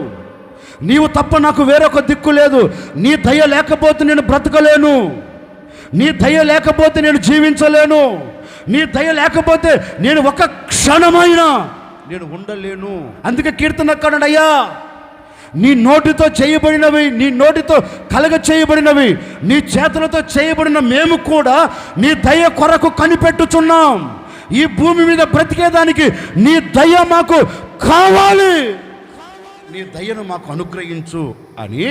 నీవు తప్ప నాకు వేరొక దిక్కు లేదు, నీ దయ లేకపోతే నేను బ్రతకలేను, నీ దయ లేకపోతే నేను జీవించలేను, నీ దయ లేకపోతే నేను ఒక క్షణమైనా నేను ఉండలేను. అందుకే కీర్తనకారుడు, అయ్యా నీ నోటితో చేయబడినవి, నీ నోటితో కలగ చేయబడినవి, నీ చేతులతో చేయబడిన మేము కూడా నీ దయ కొరకు కనిపెట్టుచున్నాం. ఈ భూమి మీద బ్రతికేదానికి నీ దయ మాకు కావాలి, నీ దయను మాకు అనుగ్రహించు అని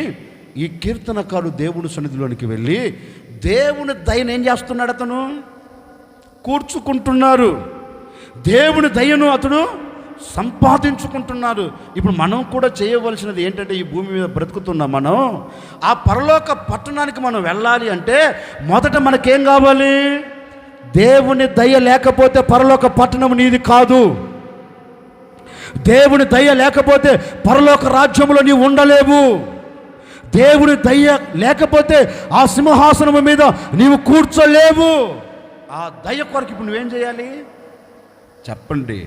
ఈ కీర్తనకారుడు దేవుని సన్నిధిలోనికి వెళ్ళి దేవుని దయను ఏం చేస్తున్నాడు? అతను కూర్చుకుంటున్నారు. దేవుని దయను అతడు సంపాదించుకుంటున్నారు. ఇప్పుడు మనం కూడా చేయవలసినది ఏంటంటే, ఈ భూమి మీద బ్రతుకుతున్నాం మనం, ఆ పరలోక పట్టణానికి మనం వెళ్ళాలి అంటే మొదట మనకేం కావాలి? దేవుని దయ లేకపోతే పరలోక పట్టణం నీది కాదు. దేవుని దయ లేకపోతే పరలోక రాజ్యంలో నీవు ఉండలేవు. దేవుని దయ లేకపోతే ఆ సింహాసనము మీద నీవు కూర్చోలేవు. ఆ దయ కొరకు ఇప్పుడు నువ్వేం చేయాలి చెప్పండి?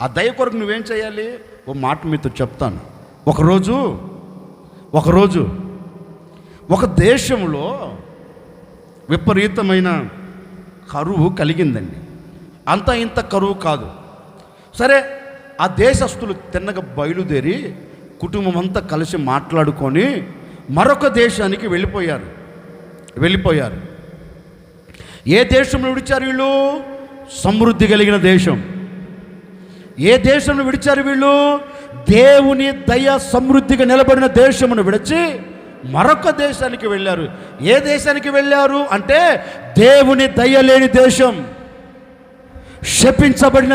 ఆ దయ కొరకు నువ్వేం చేయాలి? ఓ మాట మీతో చెప్తాను. ఒకరోజు ఒక దేశంలో విపరీతమైన కరువు కలిగిందండి. అంత ఇంత కరువు కాదు. సరే, ఆ దేశస్తులు తిన్నగా బయలుదేరి కుటుంబం అంతా కలిసి మాట్లాడుకొని మరొక దేశానికి వెళ్ళిపోయారు. ఏ దేశంలో విడిచారు వీళ్ళు? సమృద్ధి కలిగిన దేశం. ఏ దేశంలో విడిచారు వీళ్ళు? దేవుని దయ సమృద్ధిగా నిలబడిన దేశమును విడిచి మరొక దేశానికి వెళ్ళారు. ఏ దేశానికి వెళ్ళారు అంటే దేవుని దయ లేని దేశం, శపించబడిన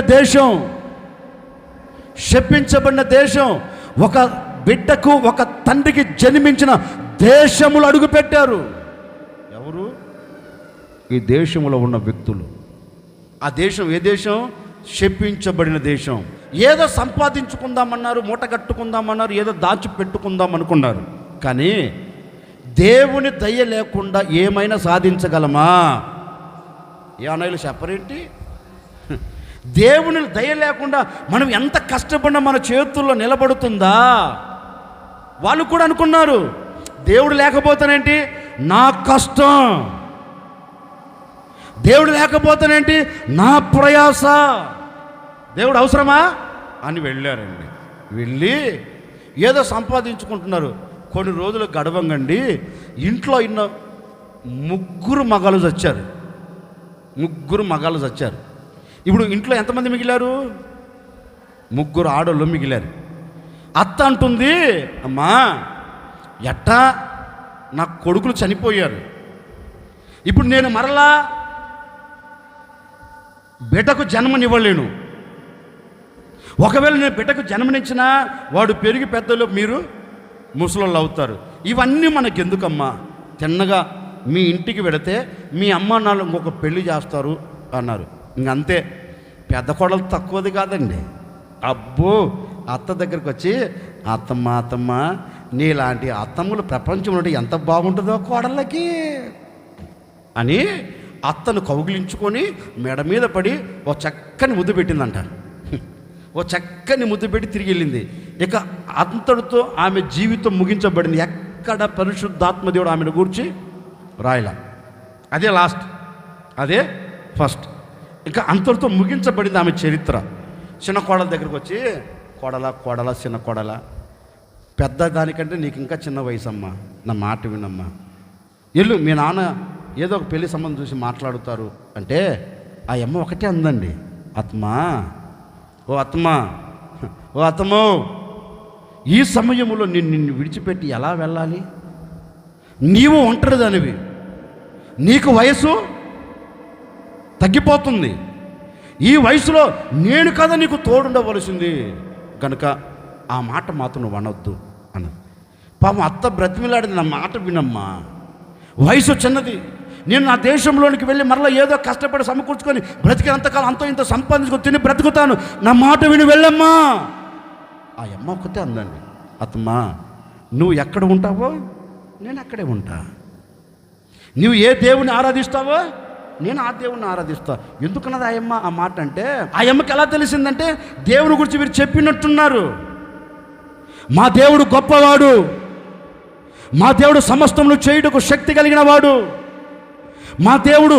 దేశం, ఒక బిడ్డకు ఒక తండ్రికి జన్మించిన దేశములు అడుగుపెట్టారు. ఎవరు? ఈ దేశంలో ఉన్న వ్యక్తులు. ఆ దేశం ఏ దేశం? శపించబడిన దేశం. ఏదో సంపాదించుకుందామన్నారు, మూట కట్టుకుందామన్నారు, ఏదో దాచిపెట్టుకుందాం అనుకున్నారు. కానీ దేవుని దయ లేకుండా ఏమైనా సాధించగలమా? ఏ అన్నయ్యలు చెప్పరేంటి? దేవుని దయ లేకుండా మనం ఎంత కష్టపడినా మన చేతుల్లో నిలబడుతుందా? వాళ్ళు కూడా అనుకున్నారు, దేవుడు లేకపోతేనేంటి నా కష్టం, దేవుడు లేకపోతేనేంటి నా ప్రయాస, దేవుడు అవసరమా అని వెళ్ళారండి. వెళ్ళి ఏదో సంపాదించుకుంటున్నారు. కొన్ని రోజులు గడవంగండి ఇంట్లో ఇన్న ముగ్గురు మగాళ్ళు చచ్చారు. ఇప్పుడు ఇంట్లో ఎంతమంది మిగిలారు? ముగ్గురు ఆడోళ్ళు మిగిలారు. అత్త అంటుంది, అమ్మా ఎట్టా నా కొడుకులు చనిపోయారు, ఇప్పుడు నేను మరలా బిడ్డకు జన్మనివ్వలేను. ఒకవేళ నేను బిడ్డకు జన్మనిచ్చినా వాడు పెరిగి పెద్దలు మీరు ముసలోళ్ళు అవుతారు. ఇవన్నీ మనకెందుకమ్మా? తిన్నగా మీ ఇంటికి వెళితే మీ అమ్మ నాన్న ఇంకొక పెళ్లి చేస్తారు అన్నారు. ఇంకంతే. పెద్ద కోడలు తక్కువది కాదండి. అబ్బో, అత్త దగ్గరికి వచ్చి అత్తమ్మ నీలాంటి అత్తమ్మలు ప్రపంచంలో ఎంత బాగుంటుందో కోడళ్ళకి అని అత్తను కౌగిలించుకొని మెడ మీద పడి ఓ చక్కని ముద్దు పెట్టిందంట. ఓ చక్కని ముద్దు పెట్టి తిరిగి వెళ్ళింది. ఇక అంతటితో ఆమె జీవితం ముగించబడింది. ఎక్కడ పరిశుద్ధాత్మ దేవుడు ఆమెను గూర్చి రాయలా. అదే లాస్ట్, అదే ఫస్ట్. ఇక అంతటితో ముగించబడింది ఆమె చరిత్ర. చిన్న కోడల దగ్గరకు వచ్చి, కోడల చిన్న కోడల, పెద్ద దానికంటే నీకు ఇంకా చిన్న వయసు అమ్మా, నా మాట వినమ్మా, వెళ్ళు, మీ నాన్న ఏదో ఒక పెళ్లి సంబంధం చూసి మాట్లాడుతారు అంటే ఆ అమ్మ ఒకటే అందండి, ఓ అత్తమ్మో ఈ సమయంలో నిన్ను విడిచిపెట్టి ఎలా వెళ్ళాలి? నీవు ఒంటరిదానివి, నీకు వయసు తగ్గిపోతుంది, ఈ వయసులో నేను కదా నీకు తోడుండవలసింది, కనుక ఆ మాట మాత్రం నువ్వు అనొద్దు అన్నది. పాపం అత్త బ్రతిమిలాడింది, నా మాట వినమ్మా, వయసు చిన్నది, నేను నా దేశంలోనికి వెళ్ళి మరలా ఏదో కష్టపడి సమకూర్చుకొని బ్రతికినంతకాలం అంతో ఇంత సంపాదించుకొని తిని బ్రతుకుతాను, నా మాట విని వెళ్ళమ్మా. ఆ అమ్మ ఒక్కతే అందండి, అత్తమ్మా నువ్వు ఎక్కడ ఉంటావో నేను అక్కడే ఉంటా. నువ్వు ఏ దేవుని ఆరాధిస్తావో నేను ఆ దేవుణ్ణి ఆరాధిస్తా. ఎందుకన్నది ఆయమ్మ ఆ మాట అంటే, ఆయమ్మకి ఎలా తెలిసిందంటే దేవుని గురించి మీరు చెప్పినట్టున్నారు. మా దేవుడు గొప్పవాడు, మా దేవుడు సమస్తమును చేయుటకు శక్తి కలిగిన వాడు, మా దేవుడు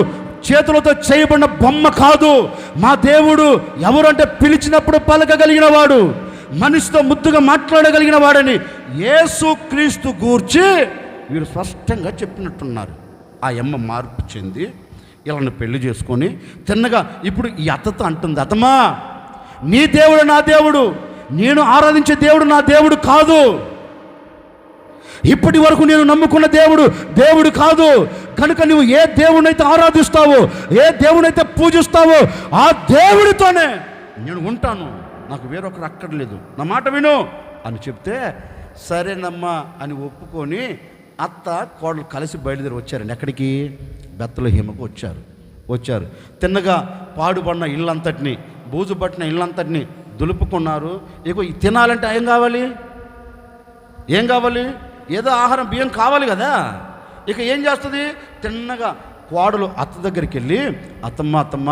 చేతులతో చేయబడిన బొమ్మ కాదు, మా దేవుడు ఎవరంటే పిలిచినప్పుడు పలకగలిగిన వాడు, మనిషితో ముద్దుగా మాట్లాడగలిగిన వాడని యేసుక్రీస్తు గూర్చి వీరు స్పష్టంగా చెప్పినట్టున్నారు. ఆ యమ్మ మార్పు చెంది ఇలా పెళ్లి చేసుకొని తిన్నగా ఇప్పుడు ఈ అత్తతో అంటుంది, అత్తమ్మా నీ దేవుడు నా దేవుడు, నేను ఆరాధించే దేవుడు నా దేవుడు కాదు, ఇప్పటి వరకు నేను నమ్ముకున్న దేవుడు దేవుడు కాదు, కనుక నువ్వు ఏ దేవునైతే ఆరాధిస్తావో, ఏ దేవునైతే పూజిస్తావో ఆ దేవుడితోనే నేను ఉంటాను, నాకు వేరొకరు అక్కర్లేదు, నా మాట విను అని చెప్తే సరేనమ్మా అని ఒప్పుకొని అత్త కోడలు కలిసి బయలుదేరి వచ్చారండి. ఎక్కడికి? బెత్లెహేముకు వచ్చారు. తిన్నగా పాడుపడిన ఇల్లంతటిని, బూజు పట్టిన ఇల్లంతటిని దులుపుకున్నారు. ఇక తినాలంటే ఏం కావాలి? ఏదో ఆహారం బియ్యం కావాలి కదా. ఇక ఏం చేస్తుంది? తిన్నగా కోడలు అత్త దగ్గరికి వెళ్ళి, అత్తమ్మ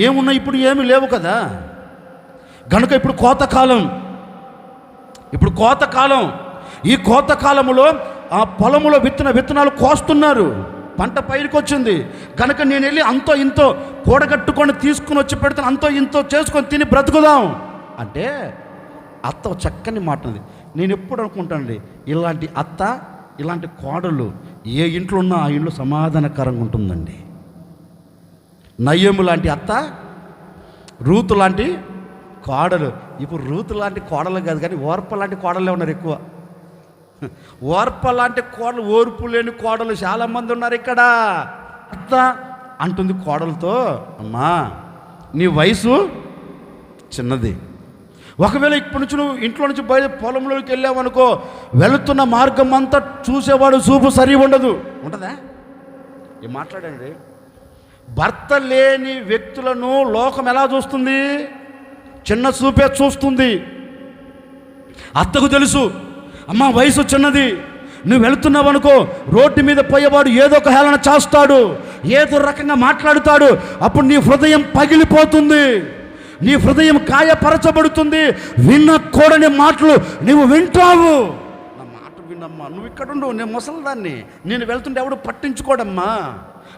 ఏమున్నాయి, ఇప్పుడు ఏమీ లేవు కదా, గనుక ఇప్పుడు కోతకాలం, ఈ కోతకాలములో ఆ పొలములో విత్తనాలు కోస్తున్నారు, పంట పైరికి వచ్చింది, కనుక నేను వెళ్ళి అంతో ఇంతో కూడగట్టుకొని తీసుకుని వచ్చి పెడతాను, అంతో ఇంతో చేసుకొని తిని బ్రతుకుదాం అంటే అత్త చక్కని మాట ఉంది. నేను ఎప్పుడు అనుకుంటానండి, ఇలాంటి అత్త ఇలాంటి కోడలు ఏ ఇంట్లో ఉన్నా ఆ ఇంట్లో సమాధానకరంగా ఉంటుందండి. నయ్యము లాంటి అత్త, రూతు లాంటి కోడలు. ఇప్పుడు రూతు లాంటి కోడలు కాదు కానీ ఓర్ప లాంటి కోడలే ఉన్నారు ఎక్కువ. ఓర్ప లాంటి కోడలు, ఓర్పు లేని కోడలు చాలామంది ఉన్నారు ఇక్కడ. అత్త అంటుంది కోడలతో, అమ్మా నీ వయసు చిన్నది, ఒకవేళ ఇప్పటి నుంచి నువ్వు ఇంట్లో నుంచి బయట పొలంలోకి వెళ్ళావనుకో, వెళుతున్న మార్గం అంతా చూసేవాడు చూపు సరి ఉంటుందా? ఏం మాట్లాడండి. భర్త లేని వ్యక్తులను లోకం ఎలా చూస్తుంది? చిన్న చూపే చూస్తుంది. అత్తకు తెలుసు, అమ్మ వయసు చిన్నది, నువ్వు వెళుతున్నావు అనుకో, రోడ్డు మీద పోయేవాడు ఏదో ఒక హేళన చేస్తాడు, ఏదో రకంగా మాట్లాడుతాడు, అప్పుడు నీ హృదయం పగిలిపోతుంది, నీ హృదయం గాయపరచబడుతుంది, వినకూడని మాటలు నువ్వు వింటావు. నా మాట విన్నమ్మా, నువ్వు ఇక్కడ ఉండు, నేను ముసలిదాన్ని, నేను వెళ్తుంటే ఎవడు పట్టించుకోడమ్మా,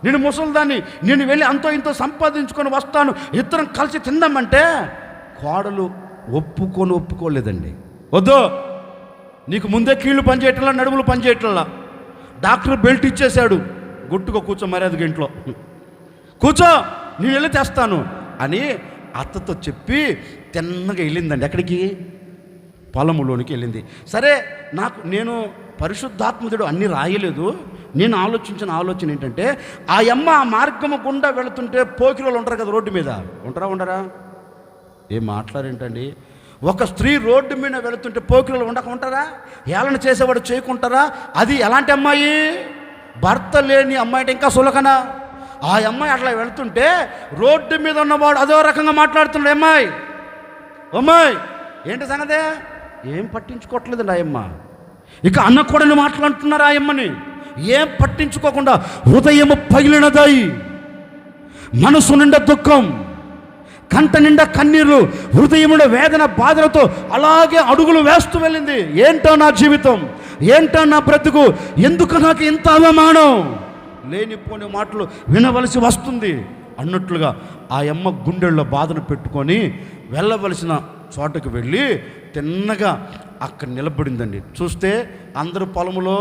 నేను ముసలిదాన్ని, నేను వెళ్ళి అంతో ఇంతో సంపాదించుకొని వస్తాను, ఇద్దరం కలిసి తిందామంటే కోడలు ఒప్పుకోలేదండి. వద్దు, నీకు ముందే కీళ్ళు పనిచేయట్లా, నడుములు పనిచేయట్లా, డాక్టర్ బెల్ట్ ఇచ్చేశాడు, గుట్టుగా కూర్చో, మర్యాదగా ఇంట్లో కూర్చో, నేను వెళ్ళి తెస్తాను అని అత్తతో చెప్పి తిన్నగా వెళ్ళిందండి. ఎక్కడికి? పొలములోనికి వెళ్ళింది. సరే, నేను పరిశుద్ధాత్మదుడు అన్నీ రాయలేదు, నేను ఆలోచించిన ఆలోచన ఏంటంటే, ఆ అమ్మ ఆ మార్గము గుండా వెళుతుంటే పోకిరోళ్ళు ఉంటారు కదా రోడ్డు మీద, ఉండరా? ఏం మాట్లాడేంటండి? ఒక స్త్రీ రోడ్డు మీద వెళుతుంటే పోకిరోళ్ళు ఉంటారా? ఏళన చేసేవాడు చేయకుంటారా? అది ఎలాంటి అమ్మాయి? భర్త లేని అమ్మాయి అంటే ఇంకా సులకన. ఆ అమ్మాయి అట్లా వెళుతుంటే రోడ్డు మీద ఉన్నవాడు అదో రకంగా మాట్లాడుతున్నాడు. అమ్మాయి ఏంటి సంగతే? ఏం పట్టించుకోవట్లేదండి ఆ అమ్మ. ఇక అన్నకూడని మాట్లాడుతున్నారు ఆ అమ్మని, ఏం పట్టించుకోకుండా హృదయము పగిలినదాయి, మనసు నిండా దుఃఖం, కంట నిండా కన్నీరు, హృదయముండ వేదన బాధలతో అలాగే అడుగులు వేస్తూ వెళ్ళింది. ఏంటో నా జీవితం, ఏంటో నా బ్రతుకు, ఎందుకు నాకు ఇంత అవమానం, లేనిపోని మాటలు వినవలసి వస్తుంది అన్నట్లుగా ఆ అమ్మ గుండెల్లో బాధను పెట్టుకొని వెళ్ళవలసిన చోటకు వెళ్ళి తిన్నగా అక్కడ నిలబడిందండి. చూస్తే అందరూ పొలములో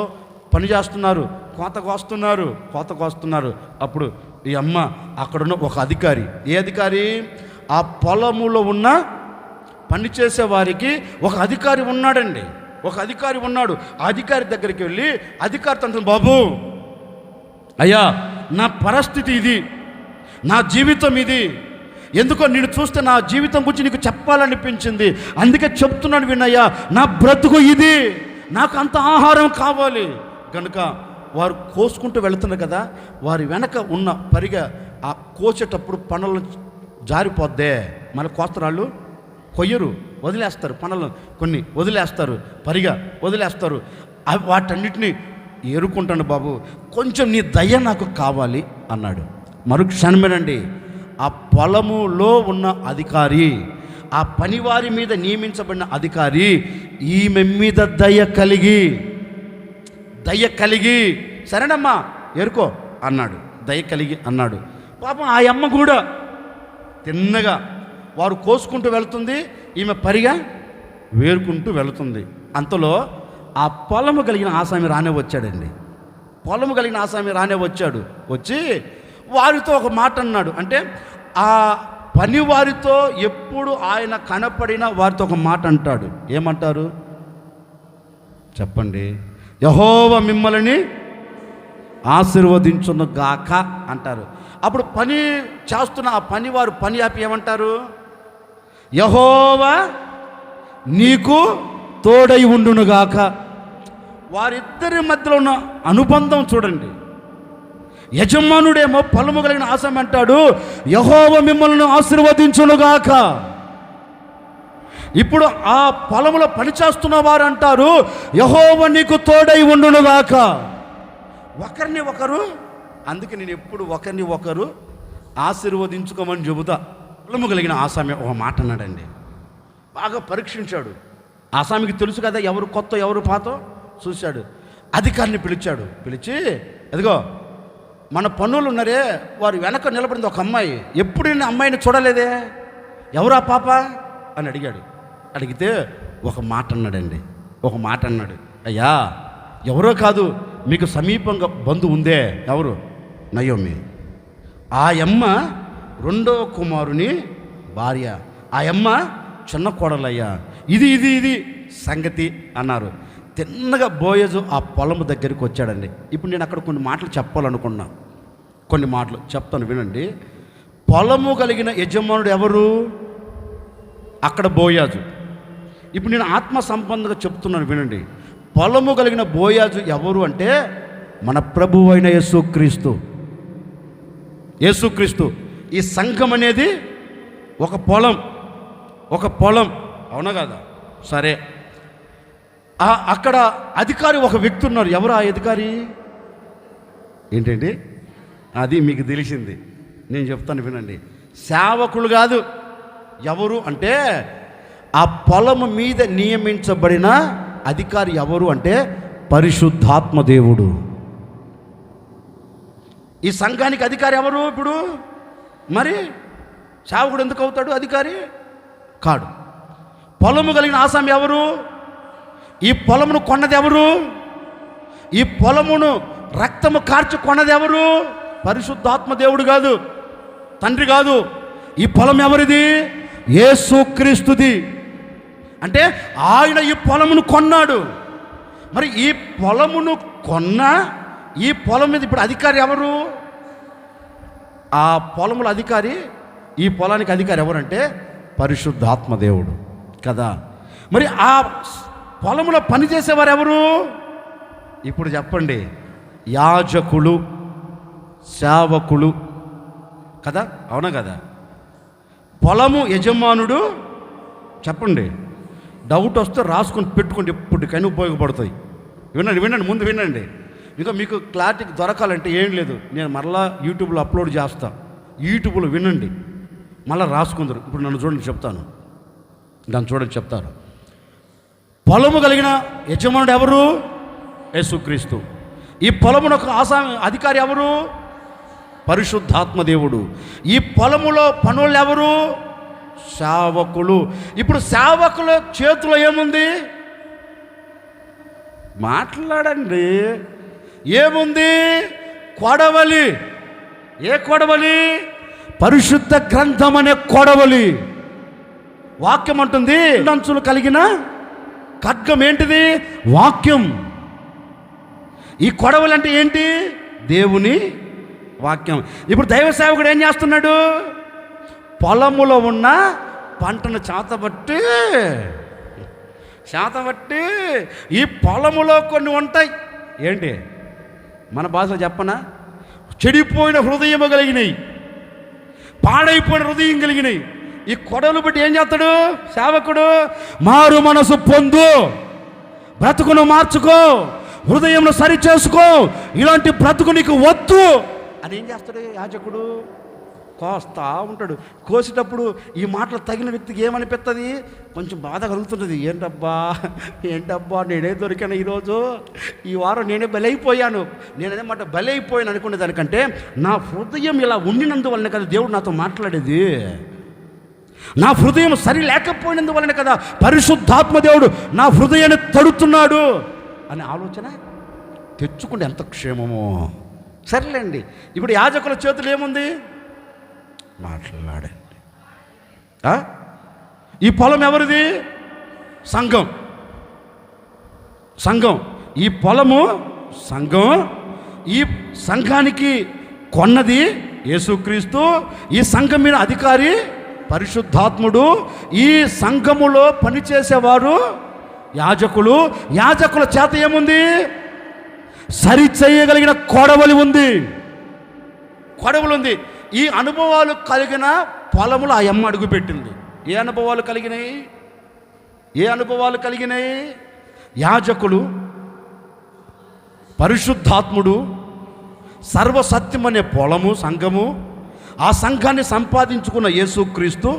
పని చేస్తున్నారు, కోత కోస్తున్నారు. అప్పుడు ఈ అమ్మ అక్కడున్న ఒక అధికారి, ఏ అధికారి? ఆ పొలములో ఉన్న పని చేసే వారికి ఒక అధికారి ఉన్నాడండి, ఆ అధికారి దగ్గరికి వెళ్ళి అధికారితో అంటుంది, బాబు అయ్యా నా పరిస్థితి ఇది, నా జీవితం ఇది, ఎందుకో నేను చూస్తే నా జీవితం గురించి నీకు చెప్పాలనిపించింది, అందుకే చెప్తున్నాను వినయ్యా, నా బ్రతుకు ఇది, నాకు అంత ఆహారం కావాలి. కనుక వారు కోసుకుంటూ వెళుతున్నారు కదా, వారి వెనక ఉన్న పరిగె ఆ కోసేటప్పుడు పనులు జారిపోద్దే, మళ్ళీ కోస్తరాళ్ళు కొయ్యరు, వదిలేస్తారు, పనులు కొన్ని వదిలేస్తారు, పరిగా వదిలేస్తారు. వాటన్నిటిని ఏరుకుంటాను బాబు, కొంచెం నీ దయ నాకు కావాలి అన్నాడు. మరుక్షణమేనండి ఆ పొలములో ఉన్న అధికారి, ఆ పనివారి మీద నియమించబడిన అధికారి ఈమె మీద దయ కలిగి సరేనమ్మా ఏరుకో అన్నాడు. దయ కలిగి అన్నాడు. పాపం ఆ అమ్మ కూడా తిన్నగా వారు కోసుకుంటూ వెళుతుంది, ఈమె పరిగా వేరుకుంటూ వెళుతుంది. అంతలో ఆ పొలము కలిగిన ఆసామి రానే వచ్చాడండి. పొలము కలిగిన ఆసామి రానే వచ్చాడు. వచ్చి వారితో ఒక మాట అన్నాడు. అంటే ఆ పని వారితో ఎప్పుడు ఆయన కనపడినా వారితో ఒక మాట అంటాడు. ఏమంటారు చెప్పండి? యెహోవా మిమ్మల్ని ఆశీర్వదించును గాక అంటారు. అప్పుడు పని చేస్తున్న ఆ పనివారు పని ఆపి ఏమంటారు? యెహోవా నీకు తోడై ఉండునుగాక. వారిద్దరి మధ్యలో ఉన్న అనుబంధం చూడండి. యజమానుడేమో పొలము కలిగిన ఆసామి అంటాడు, యెహోవా మిమ్మల్ని ఆశీర్వదించునుగాక. ఇప్పుడు ఆ పొలములో పనిచేస్తున్న వారు అంటారు, యెహోవా నీకు తోడై ఉండునుగాక. ఒకరిని ఒకరు, అందుకే నేను ఎప్పుడు ఒకరిని ఒకరు ఆశీర్వదించుకోమని చెబుతా. పొలము కలిగిన ఆసామి ఒక మాట అన్నాడండి. బాగా పరీక్షించాడు. ఆసామికి తెలుసు కదా ఎవరు కొత్త ఎవరు పాతో. చూశాడు. అధికారిని పిలిచాడు. పిలిచి, అదిగో మన పనులు ఉన్నారే, వారు వెనక నిలబడింది ఒక అమ్మాయి. ఎప్పుడు నేను అమ్మాయిని చూడలేదే, ఎవరా పాప అని అడిగాడు. అడిగితే ఒక మాట అన్నాడండి. ఒక మాట అన్నాడు, అయ్యా ఎవరో కాదు, మీకు సమీపంగా బంధువు ఉందే, ఎవరు? నయోమి. ఆ అమ్మ రెండవ కుమారుని భార్య. ఆ అమ్మ చిన్న కోడలయ్యా. ఇది సంగతి అన్నారు. తిన్నగా బోయజు ఆ పొలము దగ్గరికి వచ్చాడండి. ఇప్పుడు నేను అక్కడ కొన్ని మాటలు చెప్పాలనుకున్నా. కొన్ని మాటలు చెప్తాను వినండి. పొలము కలిగిన యజమానుడు ఎవరు? అక్కడ బోయాజు. ఇప్పుడు నేను ఆత్మ సంబంధంగా చెప్తున్నాను వినండి. పొలము కలిగిన బోయాజు ఎవరు అంటే మన ప్రభువు అయిన యేసుక్రీస్తు. ఈ సంఘం అనేది ఒక పొలం అవునా కదా? సరే, అక్కడ అధికారి ఒక వ్యక్తి ఉన్నారు. ఎవరు ఆ అధికారి? ఏంటండి అది మీకు తెలిసింది, నేను చెప్తాను వినండి. సేవకులు కాదు. ఎవరు అంటే ఆ పొలము మీద నియమించబడిన అధికారి ఎవరు అంటే పరిశుద్ధాత్మ దేవుడు. ఈ సంఘానికి అధికారి ఎవరు? ఇప్పుడు మరి సేవకుడు ఎందుకు అవుతాడు అధికారి? కాడు. పొలము కలిగిన ఆసామి ఎవరు? ఈ పొలమును కొన్నది ఎవరు? ఈ పొలమును రక్తము కార్చి కొన్నది ఎవరు? పరిశుద్ధాత్మ దేవుడు కాదు, తండ్రి కాదు. ఈ పొలం ఎవరిది? యేసుక్రీస్తుది. అంటే ఆయన ఈ పొలమును కొన్నాడు. మరి ఈ పొలమును కొన్న ఈ పొలం మీద ఇప్పుడు అధికారి ఎవరు? ఆ పొలముల అధికారి, ఈ పొలానికి అధికారి ఎవరంటే పరిశుద్ధాత్మ దేవుడు కదా. మరి ఆ పొలములో పనిచేసేవారు ఎవరు? ఇప్పుడు చెప్పండి. యాజకులు, సేవకులు కదా, అవునా కదా? పొలము యజమానుడు. చెప్పండి, డౌట్ వస్తే రాసుకొని పెట్టుకోండి, ఎప్పటికైనా ఉపయోగపడతాయి. వినండి, ముందు వినండి. ఇంకా మీకు క్లారిటీ దొరకాలంటే ఏం లేదు, నేను మరలా యూట్యూబ్లో అప్లోడ్ చేస్తా. యూట్యూబ్లో వినండి, మళ్ళీ రాసుకుందరు. ఇప్పుడు నన్ను చూడండి చెప్తాను, నన్ను చూడండి చెప్తాను. పొలము కలిగిన యజమానుడు ఎవరు? యేసుక్రీస్తు. ఈ పొలమునకు అధికారి ఎవరు? పరిశుద్ధాత్మ దేవుడు. ఈ పొలములో పనులు ఎవరు? సేవకులు. ఇప్పుడు సేవకుల చేతిలో ఏముంది? మాట్లాడండి. ఏముంది? కొడవలి. ఏ కొడవలి? పరిశుద్ధ గ్రంథం అనే కొడవలి. వాక్యం అంటుంది, అంచులు కలిగిన ఖడ్గం. ఏంటిది? వాక్యం. ఈ కొడవలి అంటే ఏంటి? దేవుని వాక్యం. ఇప్పుడు దైవ సేవకుడు ఏం చేస్తున్నాడు? పొలములో ఉన్న పంటను చేతబట్టి ఈ పొలములో కొన్ని ఉంటాయి. ఏంటి? మన భాషలో చెప్పనా? చెడిపోయిన హృదయము కలిగినాయి, పాడైపోయిన హృదయం కలిగినాయి, ఈ కొడవలు బట్టి ఏం చేస్తాడు సేవకుడు? మారు మనసు పొందు, బ్రతుకును మార్చుకో, హృదయంలో సరి చేసుకో, ఇలాంటి బ్రతుకు నీకు వద్దు అని ఏం చేస్తాడు యాజకుడు? కోస్తా ఉంటాడు. కోసేటప్పుడు ఈ మాటలు తగిన వ్యక్తికి ఏమనిపిస్తుంది? కొంచెం బాధ కలుగుతుంటుంది. ఏంటబ్బా నేనే దొరికాను ఈరోజు, ఈ వారం నేనే బలైపోయాను, నేనేమాట బలైపోయాను అనుకునే దానికంటే నా హృదయం ఇలా ఉండినందువల్లనే కదా దేవుడు నాతో మాట్లాడేది, నా హృదయం సరి లేకపోయినందువల్లనే కదా పరిశుద్ధాత్మ దేవుడు నా హృదయాన్ని తడుతున్నాడు అనే ఆలోచన తెచ్చుకుంటే ఎంత క్షేమమో. సర్లేండి, ఇప్పుడు యాజకుల చేతులు ఏముంది? మాట్లాడండి. ఈ పొలం ఎవరిది? సంఘం. ఈ పొలము సంఘం. ఈ సంఘానికి కొన్నది యేసుక్రీస్తు. ఈ సంఘం మీద అధికారి పరిశుద్ధాత్ముడు. ఈ సంఘములో పనిచేసేవారు యాజకులు. యాజకుల చేత ఏముంది? సరి చేయగలిగిన కొడవలి ఉంది. ఈ అనుభవాలు కలిగిన పొలములు ఆ అమ్మ అడుగుపెట్టింది. ఏ అనుభవాలు కలిగినాయి? యాజకులు, పరిశుద్ధాత్ముడు, సర్వసత్యం అనే పొలము సంఘము, ఆ సంఘాన్ని సంపాదించుకున్న యేసుక్రీస్తు,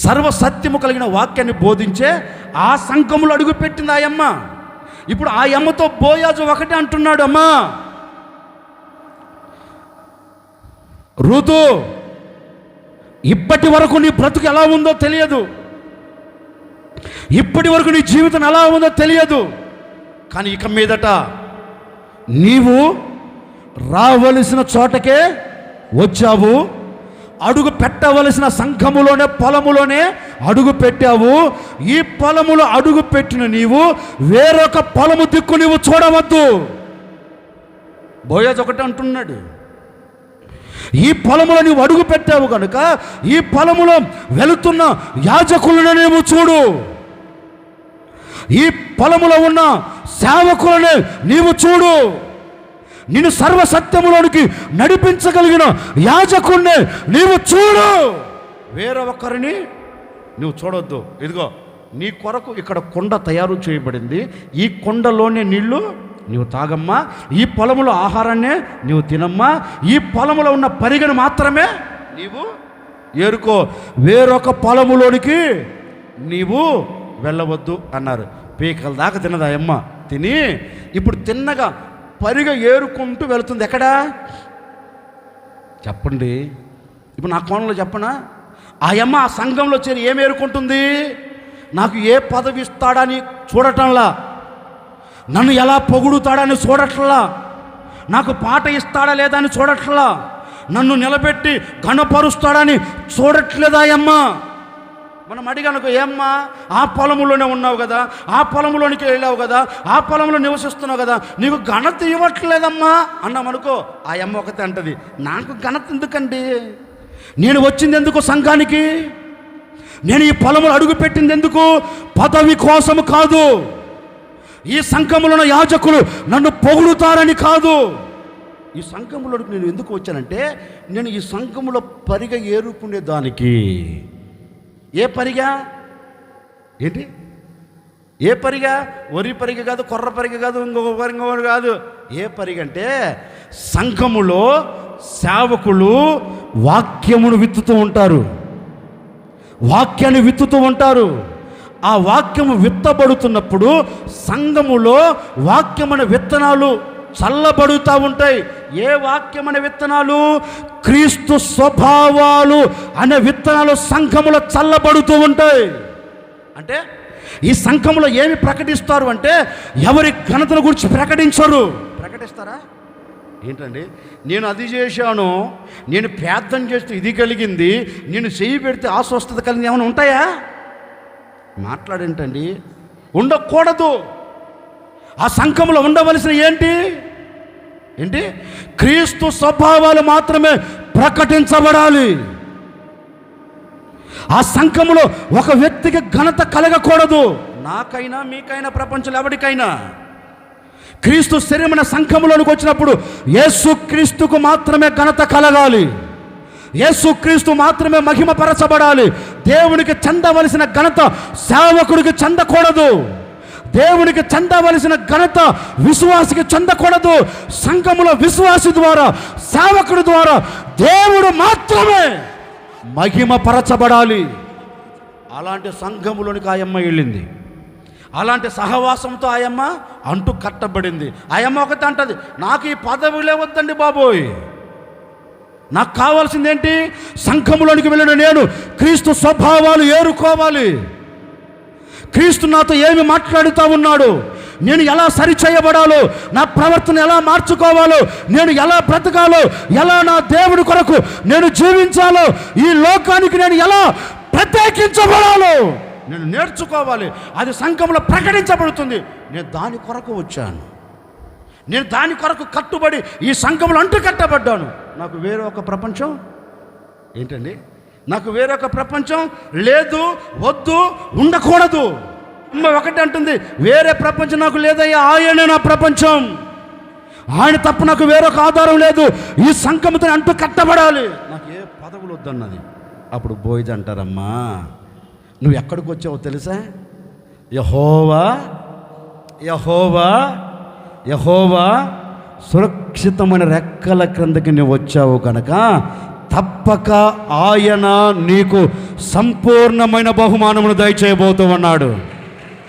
సర్వసత్యము కలిగిన వాక్యాన్ని బోధించే ఆ సంఘములు అడుగుపెట్టింది ఆ అమ్మ. ఇప్పుడు ఆ అమ్మతో బోయాజు ఒకటే అంటున్నాడు, అమ్మా ఋతు, ఇప్పటి వరకు నీ బ్రతుకు ఎలా ఉందో తెలియదు, ఇప్పటి వరకు నీ జీవితం ఎలా ఉందో తెలియదు, కానీ ఇక మీదట నీవు రావలసిన చోటకే వచ్చావు, అడుగు పెట్టవలసిన సంఘములోనే పొలములోనే అడుగు పెట్టావు. ఈ పొలములో అడుగు పెట్టిన నీవు వేరొక పొలము దిక్కు నీవు చూడవద్దు. బోయాజు ఒకటే అంటున్నాడు, ఈ పొలములో నీవు అడుగు పెట్టావు కనుక ఈ పొలములో వెళుతున్న యాజకులను నీవు చూడు, ఈ పొలములో ఉన్న సేవకులను నీవు చూడు, నిన్ను సర్వసత్యములోనికి నడిపించగలిగిన యాజకుడిని నీవు చూడు, వేరే ఒక్కరిని నువ్వు చూడొద్దు. ఇదిగో నీ కొరకు ఇక్కడ కొండ తయారు చేయబడింది, ఈ కొండలోనే నీళ్లు నీవు తాగమ్మా, ఈ పొలములో ఆహారాన్నే నీవు తినమ్మా, ఈ పొలములో ఉన్న పరిగెను మాత్రమే నీవు ఏరుకో, వేరొక పొలములోనికి నీవు వెళ్ళవద్దు అన్నారు. పీకల దాకా తిన్నదా అమ్మ. తిని ఇప్పుడు తిన్నగా పరిగె ఏరుకుంటూ వెళుతుంది. ఎక్కడా చెప్పండి? ఇప్పుడు నా కోణంలో చెప్పనా? ఆ అమ్మ ఆ సంఘంలో చేరి ఏం ఏరుకుంటుంది? నాకు ఏ పదవి ఇస్తాడని చూడటంలా, నన్ను ఎలా పొగుడుతాడని చూడట్లా, నాకు పాట ఇస్తాడా లేదా అని చూడట్లా, నన్ను నిలబెట్టి ఘనపరుస్తాడని చూడట్లేదా అమ్మ. మనం అడిగానుకో, ఏమ్మా ఆ పొలములోనే ఉన్నావు కదా, ఆ పొలంలోనికి వెళ్ళావు కదా, ఆ పొలంలో నివసిస్తున్నావు కదా, నీకు ఘనత ఇవ్వట్లేదమ్మా అన్నామనుకో, ఆ అమ్మ ఒకతే అంటది, నాకు ఘనత ఎందుకండి, నేను వచ్చింది ఎందుకు సంఘానికి, నేను ఈ పొలములు అడుగుపెట్టింది ఎందుకు, పదవి కోసము కాదు, ఈ సంఘములో యాజకులు నన్ను పొగుడుతారని కాదు, ఈ సంఘములోకి నేను ఎందుకు వచ్చానంటే నేను ఈ సంఘములో పరిగ ఏరుకునే దానికి. ఏ పరిగా? ఏంటి? ఏ పరిగా? వరి పరిగ కాదు, కొర్ర పరిగ కాదు, ఇంకొకటి కాదు. ఏ పరిగ అంటే సంఘములో సేవకులు వాక్యమును విత్తుతూ ఉంటారు, వాక్యాన్ని విత్తుతూ ఉంటారు. ఆ వాక్యము విత్తబడుతున్నప్పుడు సంఘములో వాక్యమైన విత్తనాలు చల్లబడుతూ ఉంటాయి. ఏ వాక్యమైన విత్తనాలు? క్రీస్తు స్వభావాలు అనే విత్తనాలు సంఘములో చల్లబడుతూ ఉంటాయి. అంటే ఈ సంఘములో ఏమి ప్రకటిస్తారు అంటే ఎవరి ఘనతల గురించి ప్రకటించరు. ప్రకటిస్తారా? ఏంటండి, నేను అది చేశాను, నేను ప్రార్థన చేస్తే ఇది కలిగింది, నేను చెయ్యి పెడితే ఆ స్వస్థత కలిగింది, ఏమైనా ఉంటాయా? మాట్లాడేంటండి, ఉండకూడదు. ఆ సంఘంలో ఉండవలసిన ఏంటి? క్రీస్తు స్వభావాలు మాత్రమే ప్రకటించబడాలి. ఆ సంఘములో ఒక వ్యక్తికి ఘనత కలగకూడదు. నాకైనా మీకైనా ప్రపంచంలో ఎవరికైనా క్రీస్తు శరీరమైన సంఘములోనికి వచ్చినప్పుడు యేసు క్రీస్తుకు మాత్రమే ఘనత కలగాలి. యేసుక్రీస్తు మాత్రమే మహిమపరచబడాలి. దేవునికి చెందవలసిన ఘనత సేవకుడికి చెందకూడదు. దేవునికి చెందవలసిన ఘనత విశ్వాసికి చెందకూడదు. సంఘములో విశ్వాసి ద్వారా, సేవకుడి ద్వారా దేవుడు మాత్రమే మహిమపరచబడాలి. అలాంటి సంఘములోనికి ఆయమ్మ వెళ్ళింది. అలాంటి సహవాసంతో ఆయమ్మ అంటూ కట్టబడింది. ఆయమ్మ ఒకటి అంటది, నాకు ఈ పదవులే వద్దండి బాబోయ్, నాకు కావాల్సిందేంటి? సంఘములోనికి వెళ్ళిన నేను క్రీస్తు స్వభావాలు ఏరుకోవాలి. క్రీస్తు నాతో ఏమి మాట్లాడుతూ ఉన్నాడు, నేను ఎలా సరిచేయబడాలో, నా ప్రవర్తన ఎలా మార్చుకోవాలో, నేను ఎలా బ్రతకాలో, ఎలా నా దేవుడి కొరకు నేను జీవించాలో, ఈ లోకానికి నేను ఎలా ప్రత్యేకించబడాలో నేను నేర్చుకోవాలి. అది సంఘంలో ప్రకటించబడుతుంది. నేను దాని కొరకు వచ్చాను. నేను దాని కొరకు కట్టుబడి ఈ సంఘంలో అంటూ కట్టబడ్డాను. నాకు వేరే ఒక ప్రపంచం ఏంటండి? నాకు వేరొక ప్రపంచం లేదు, వద్దు, ఉండకూడదు. అమ్మ ఒకటి అంటుంది, వేరే ప్రపంచం నాకు లేదయ్యా, ఆయనే నా ప్రపంచం. ఆయన తప్ప నాకు వేరొక ఆధారం లేదు. ఈ సంఘముతో అంటూ కట్టబడాలి. నాకు ఏ పదవులు వద్దన్నది. అప్పుడు బోయిజ్ అంటారమ్మా, నువ్వు ఎక్కడికి వచ్చావో తెలుసా? యెహోవా యెహోవా యెహోవా సురక్షితమైన రెక్కల క్రిందకి నువ్వు వచ్చావు కనుక తప్పక ఆయన నీకు సంపూర్ణమైన బహుమానమును దయచేయబోతూ ఉన్నాడు.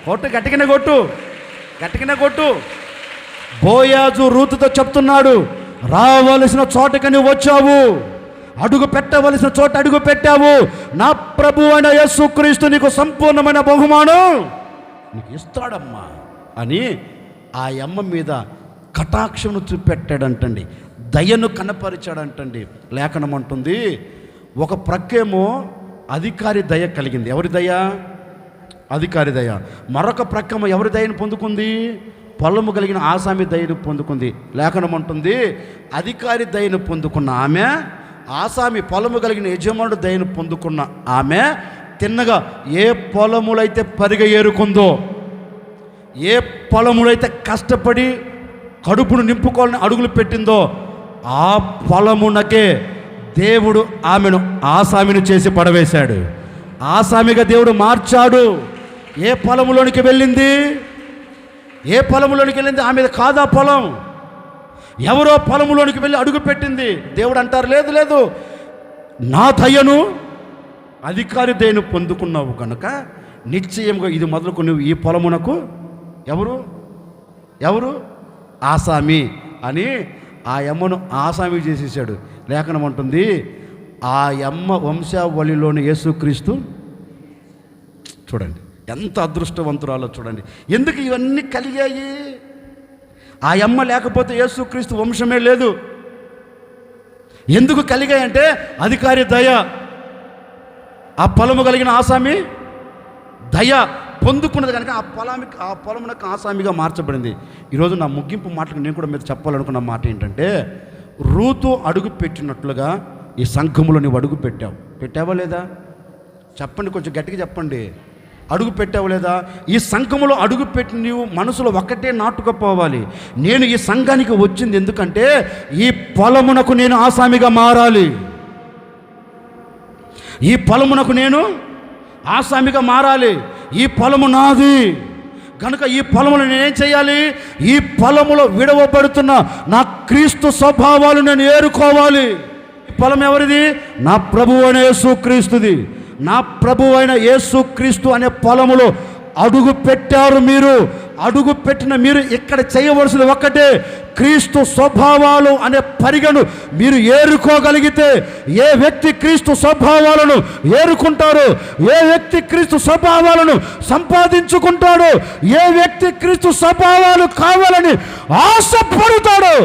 కొట్టు, గట్టిగానే కొట్టు. బోయాజు రూతుతో చెప్తున్నాడు, రావలసిన చోటకి నువ్వు వచ్చావు, అడుగు పెట్టవలసిన చోట అడుగు పెట్టావు. నా ప్రభు అయిన యేసుక్రీస్తు నీకు సంపూర్ణమైన బహుమానం నీకు ఇస్తాడమ్మా అని ఆ అమ్మ మీద కటాక్షను చూపెట్టాడంటండి, దయను కనపరిచాడంటండి. లేఖనం అంటుంది, ఒక ప్రక్కేమో అధికారి దయ కలిగింది. ఎవరి దయ? అధికారి దయ. మరొక ప్రక్కేమో ఎవరి దయను పొందుకుంది? పొలము కలిగిన ఆసామి దయను పొందుకుంది. లేఖనం అంటుంది, అధికారి దయను పొందుకున్న ఆమె, ఆసామి పొలము కలిగిన యజమానుడు దయను పొందుకున్న ఆమె తిన్నగా ఏ పొలములైతే పరిగ ఏరుకుందో, ఏ పొలములైతే కష్టపడి కడుపును నింపుకోవాలని అడుగులు పెట్టిందో, ఆ పొలమునకే దేవుడు ఆమెను ఆసామిని చేసి పడవేశాడు. ఆసామిగా దేవుడు మార్చాడు. ఏ పొలములోనికి వెళ్ళింది? ఏ పొలములోనికి వెళ్ళింది? ఆమె కాదా పొలం? ఎవరో పొలములోనికి వెళ్ళి అడుగు పెట్టింది. దేవుడు అంటారు, లేదు లేదు, నా దయను, అధికారి దయను పొందుకున్నావు కనుక నిశ్చయంగా ఇది మొదలుకొని ఈ పొలమునకు ఎవరు ఆసామి అని ఆ అమ్మను ఆసామి చేసేసాడు. లేఖనం అంటుంది, ఆ అమ్మ వంశావళిలోని యేసుక్రీస్తు. చూడండి ఎంత అదృష్టవంతురాలో చూడండి. ఎందుకు ఇవన్నీ కలిగాయి? ఆ అమ్మ లేకపోతే యేసుక్రీస్తు వంశమే లేదు. ఎందుకు కలిగాయంటే అధికారి దయ, ఆ పొలము కలిగిన ఆసామి దయ పొందుకున్నది కనుక ఆ పొలమునకు ఆసామిగా మార్చబడింది. ఈరోజు నా ముగింపు మాటకు నేను కూడా మీరు చెప్పాలనుకున్న మాట ఏంటంటే, రూతు అడుగు పెట్టినట్లుగా ఈ సంఘములో నువ్వు అడుగు పెట్టావా లేదా? చెప్పండి, కొంచెం గట్టిగా చెప్పండి. అడుగు పెట్టావు లేదా? ఈ సంఘములో అడుగు పెట్టి నీవు మనసులో ఒక్కటే నాటుకుపోవాలి, నేను ఈ సంఘానికి వచ్చింది ఎందుకంటే ఈ పొలమునకు నేను ఆసామిగా మారాలి. ఈ పొలమునకు నేను ఆసామిగా మారాలి. ఈ పొలము నాది కనుక ఈ పొలమును నేనేం చేయాలి? ఈ పొలములో విడవబడుతున్న నా క్రీస్తు స్వభావాలు నేను ఏరుకోవాలి. ఈ పొలం ఎవరిది? నా ప్రభువు అయిన యేసుక్రీస్తుది. నా ప్రభువు అయిన యేసుక్రీస్తు అనే పొలములో అడుగు పెట్టారు మీరు. అడుగు పెట్టిన మీరు ఇక్కడ చేయవలసింది ఒక్కటే, క్రీస్తు స్వభావాలు అనే పరిగను మీరు ఏరుకోగలిగితే, ఏ వ్యక్తి క్రీస్తు స్వభావాలను ఏరుకుంటారో, ఏ వ్యక్తి క్రీస్తు స్వభావాలను సంపాదించుకుంటాడో, ఏ వ్యక్తి క్రీస్తు స్వభావాలు కావాలని ఆశపడతాడో,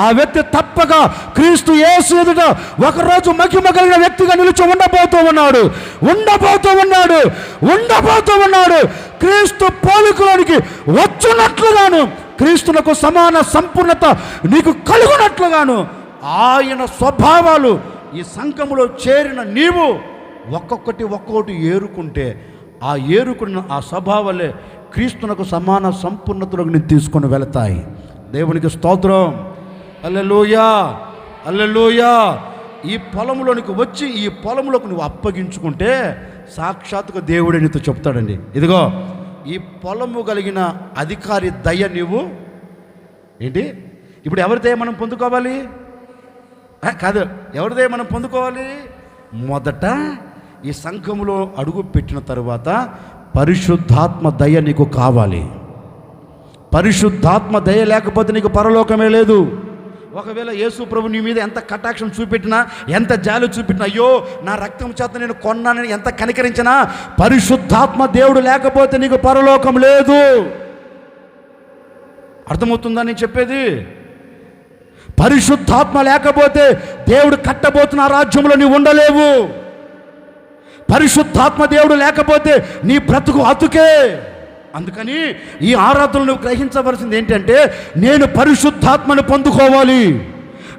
ఆ వ్యక్తి తప్పక క్రీస్తు యేసు ఎదుట ఒకరోజు మహిమ కలిగిన వ్యక్తిగా నిలిచి ఉండబోతూ ఉన్నాడు. క్రీస్తు పోలికలోనికి వచ్చున్నట్లుగాను, క్రీస్తునకు సమాన సంపూర్ణత నీకు కలుగునట్లుగాను ఆయన స్వభావాలు ఈ సంఘములో చేరిన నీవు ఒక్కొక్కటి ఏరుకుంటే, ఆ ఏరుకున్న ఆ స్వభావాలే క్రీస్తునకు సమాన సంపూర్ణతలోకి నేను తీసుకొని వెళతాయి. దేవునికి స్తోత్రం. హల్లెలూయా, హల్లెలూయా. ఈ పొలంలోనికి వచ్చి ఈ పొలంలోకి నువ్వు అప్పగించుకుంటే సాక్షాత్తుగా దేవుడే నీతో చెప్తాడండి, ఇదిగో ఈ పొలము కలిగిన అధికారి దయ నీవు ఏంటి. ఇప్పుడు ఎవరి దయ మనం పొందుకోవాలి? కాదు, ఎవరి దయ మనం పొందుకోవాలి? మొదట ఈ సంఘములో అడుగు పెట్టిన తరువాత పరిశుద్ధాత్మ దయ నీకు కావాలి. పరిశుద్ధాత్మ దయ లేకపోతే నీకు పరలోకమే లేదు. ఒకవేళ యేసు ప్రభు నీ మీద ఎంత కటాక్షం చూపెట్టినా, ఎంత జాలి చూపెట్టినా, అయ్యో నా రక్తం చేత నేను కొన్నానని ఎంత కనికరించినా, పరిశుద్ధాత్మ దేవుడు లేకపోతే నీకు పరలోకం లేదు. అర్థమవుతుందా నేను చెప్పేది? పరిశుద్ధాత్మ లేకపోతే దేవుడు కట్టబోతున్న రాజ్యంలో నీవు ఉండలేవు. పరిశుద్ధాత్మ దేవుడు లేకపోతే నీ బ్రతుకు అతుకే. అందుకని ఈ ఆరాధనలు నువ్వు గ్రహించవలసింది ఏంటంటే, నేను పరిశుద్ధాత్మను పొందుకోవాలి,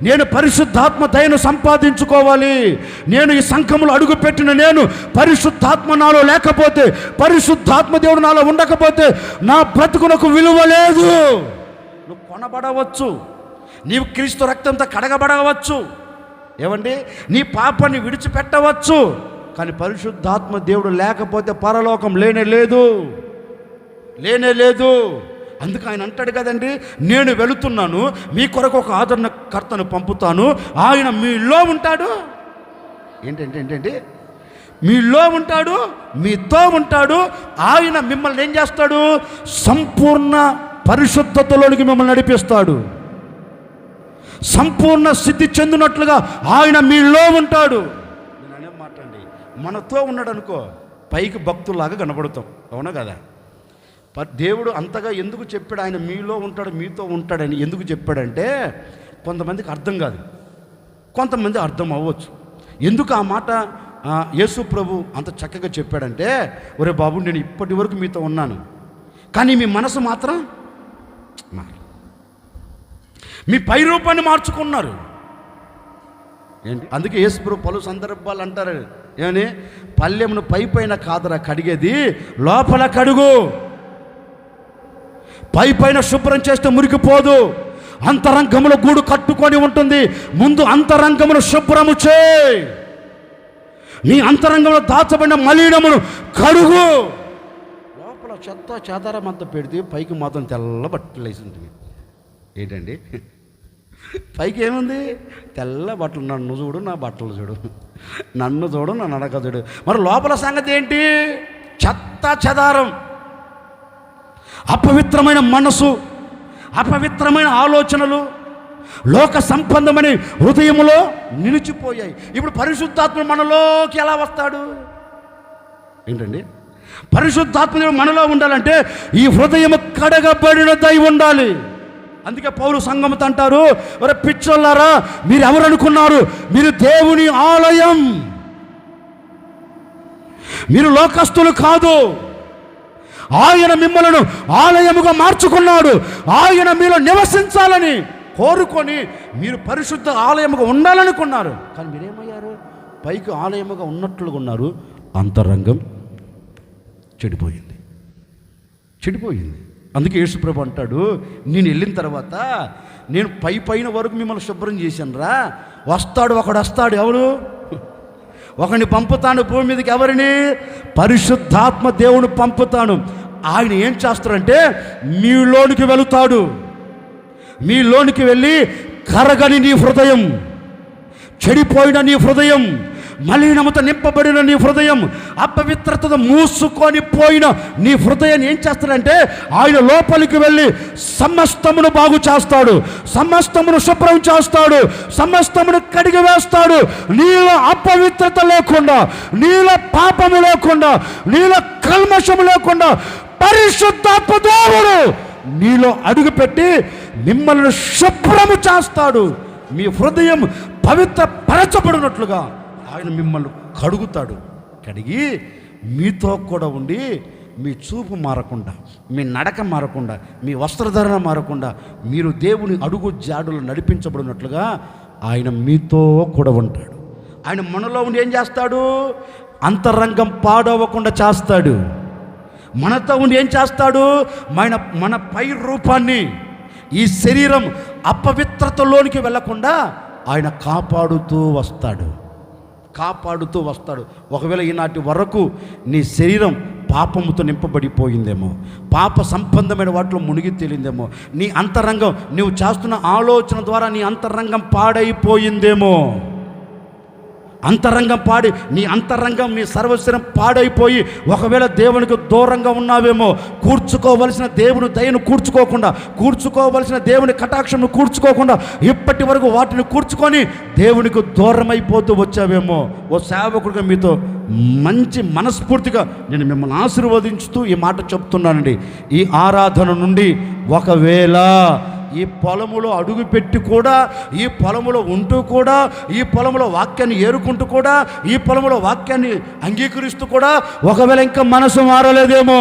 నేను పరిశుద్ధాత్మ దయను సంపాదించుకోవాలి. నేను ఈ సంఘములో అడుగుపెట్టిన నేను పరిశుద్ధాత్మ నాలో లేకపోతే, పరిశుద్ధాత్మ దేవుడు నాలో ఉండకపోతే నా బ్రతుకునకు విలువ లేదు. నువ్వు కొనబడవచ్చు, నీవు క్రీస్తు రక్తంతో కడగబడవచ్చు, ఏమండి నీ పాపాన్ని విడిచిపెట్టవచ్చు, కానీ పరిశుద్ధాత్మ దేవుడు లేకపోతే పరలోకం లేనే లేదు. అందుకు ఆయన అంటాడు కదండి, నేను వెళుతున్నాను, మీ కొరకు ఒక ఆదరణకర్తను పంపుతాను, ఆయన మీలో ఉంటాడు. ఏంటంటే మీలో ఉంటాడు, మీతో ఉంటాడు. ఆయన మిమ్మల్ని ఏం చేస్తాడు? సంపూర్ణ పరిశుద్ధతలోనికి మిమ్మల్ని నడిపిస్తాడు. సంపూర్ణ సిద్ధి చెందినట్లుగా ఆయన మీలో ఉంటాడు. నేను అనే మాట అండి, మనతో ఉన్నాడు అనుకో పైకి భక్తులాగా కనబడతాం, అవునా కదా? దేవుడు అంతగా ఎందుకు చెప్పాడు ఆయన మీలో ఉంటాడు, మీతో ఉంటాడని ఎందుకు చెప్పాడంటే, కొంతమందికి అర్థం కాదు, కొంతమంది అర్థం అవ్వచ్చు. ఎందుకు ఆ మాట యేసు ప్రభు అంత చక్కగా చెప్పాడంటే, ఒరే బాబు నేను ఇప్పటి వరకు మీతో ఉన్నాను, కానీ మీ మనసు మాత్రం మీ పై రూపాన్ని మార్చుకున్నారు. ఏంటి? అందుకే యేసు ప్రభు పలు సందర్భాలు అంటారు, ఏమని? పల్లెమును పైన కాదరా కడిగేది, లోపల కడుగు. పైన శుభ్రం చేస్తే మురికిపోదు, అంతరంగములో గూడు కట్టుకొని ఉంటుంది. ముందు అంతరంగమును శుభ్రము చేయి, నీ అంతరంగంలో దాచబడిన మలినమును కడుగు. లోపల చెత్త చెదారం అంతా పెడితే పైకి మాత్రం తెల్ల బట్టలు వేసి ఉంటుంది. ఏంటండి? పైకి ఏముంది? తెల్ల బట్టలు. నన్ను చూడు, నా బట్టలు చూడు, నన్ను చూడు, నా నడక చూడు. మరి లోపల సంగతి ఏంటి? చెత్త చెదారం, అపవిత్రమైన మనసు, అపవిత్రమైన ఆలోచనలు, లోక సంబంధమని హృదయములో నిలిచిపోయాయి. ఇప్పుడు పరిశుద్ధాత్మ మనలోకి ఎలా వస్తాడు? ఏంటండి? పరిశుద్ధాత్మ మనలో ఉండాలంటే ఈ హృదయము కడగబడినదై ఉండాలి. అందుకే పౌలు సంఘముతో అంటారు, ఒరే పిచ్చోళ్ళారా, మీరు ఎవరనుకున్నారు? మీరు దేవుని ఆలయం, మీరు లోకస్తులు కాదు. ఆయన మిమ్మల్ని ఆలయముగా మార్చుకున్నాడు. ఆయన మీలో నివసించాలని కోరుకొని మీరు పరిశుద్ధ ఆలయముగా ఉండాలనుకున్నారు. కానీ మీరేమయ్యారు? పైకి ఆలయముగా ఉన్నట్లుగా ఉన్నారు, అంతరంగం చెడిపోయింది. అందుకే యేసుప్రభు అంటాడు, నేను వెళ్ళిన తర్వాత నేను పైన వరకు మిమ్మల్ని శుభ్రం చేశాను రా, ఒకడు వస్తాడు. ఎవరు? ఒకరిని పంపుతాను భూమి మీదకి. ఎవరిని? పరిశుద్ధాత్మ దేవుని పంపుతాను. ఆయన ఏం చేస్తారంటే మీలోనికి వెళుతాడు. మీలోనికి వెళ్ళి కరగని నీ హృదయం, చెడిపోయిన నీ హృదయం, మలినముతో నింపబడిన నీ హృదయం, అపవిత్రతతో మూసుకొని పోయిన నీ హృదయాన్ని ఏం చేస్తాడంటే ఆయన లోపలికి వెళ్ళి సమస్తమును బాగు చేస్తాడు, సమస్తమును శుభ్రం చేస్తాడు, సమస్తమును కడిగి వేస్తాడు. నీలో అపవిత్రత లేకుండా, నీలో పాపము లేకుండా, నీలో కల్మషము లేకుండా పరిశుద్ధాత్మ దేవుడు నీలో అడుగుపెట్టి మిమ్మల్ని శుభ్రము చేస్తాడు. మీ హృదయం పవిత్ర పరచబడినట్లుగా ఆయన మిమ్మల్ని కడుగుతాడు. కడిగి మీతో కూడా ఉండి మీ చూపు మారకుండా, మీ నడక మారకుండా, మీ వస్త్రధారణ మారకుండా మీరు దేవుని అడుగు జాడులు నడిపించబడినట్లుగా ఆయన మీతో కూడా ఉంటాడు. ఆయన మనలో ఉండి ఏం చేస్తాడు? అంతరంగం పాడవకుండా చేస్తాడు. మనతో ఉండి ఏం చేస్తాడు? మన పై రూపాన్ని, ఈ శరీరం అపవిత్రతలోనికి వెళ్లకుండా ఆయన కాపాడుతూ వస్తాడు, కాపాడుతూ వస్తాడు. ఒకవేళ ఈనాటి వరకు నీ శరీరం పాపముతో నింపబడిపోయిందేమో, పాప సంబంధమైన వాటిలో మునిగి తేలిందేమో, నీ అంతరంగం నువ్వు చేస్తున్న ఆలోచన ద్వారా నీ అంతరంగం పాడైపోయిందేమో, అంతరంగం పాడి నీ అంతరంగం నీ సర్వశరీరం పాడైపోయి ఒకవేళ దేవునికి దూరంగా ఉన్నావేమో, కూర్చుకోవలసిన దేవుని దయను కూర్చుకోవలసిన దేవుని కటాక్షను కూర్చుకోకుండా ఇప్పటి వరకు వాటిని కూర్చుకొని దేవునికి దూరం అయిపోతూ వచ్చావేమో. ఓ సేవకుడిగా మీతో మంచి మనస్ఫూర్తిగా నేను మిమ్మల్ని ఆశీర్వదించుతూ ఈ మాట చెప్తున్నానండి. ఈ ఆరాధన నుండి ఒకవేళ ఈ పొలములో అడుగుపెట్టి కూడా, ఈ పొలములో ఉంటూ కూడా, ఈ పొలములో వాక్యాన్ని ఏరుకుంటూ కూడా, ఈ పొలములో వాక్యాన్ని అంగీకరిస్తూ కూడా ఒకవేళ ఇంకా మనసు మారలేదేమో,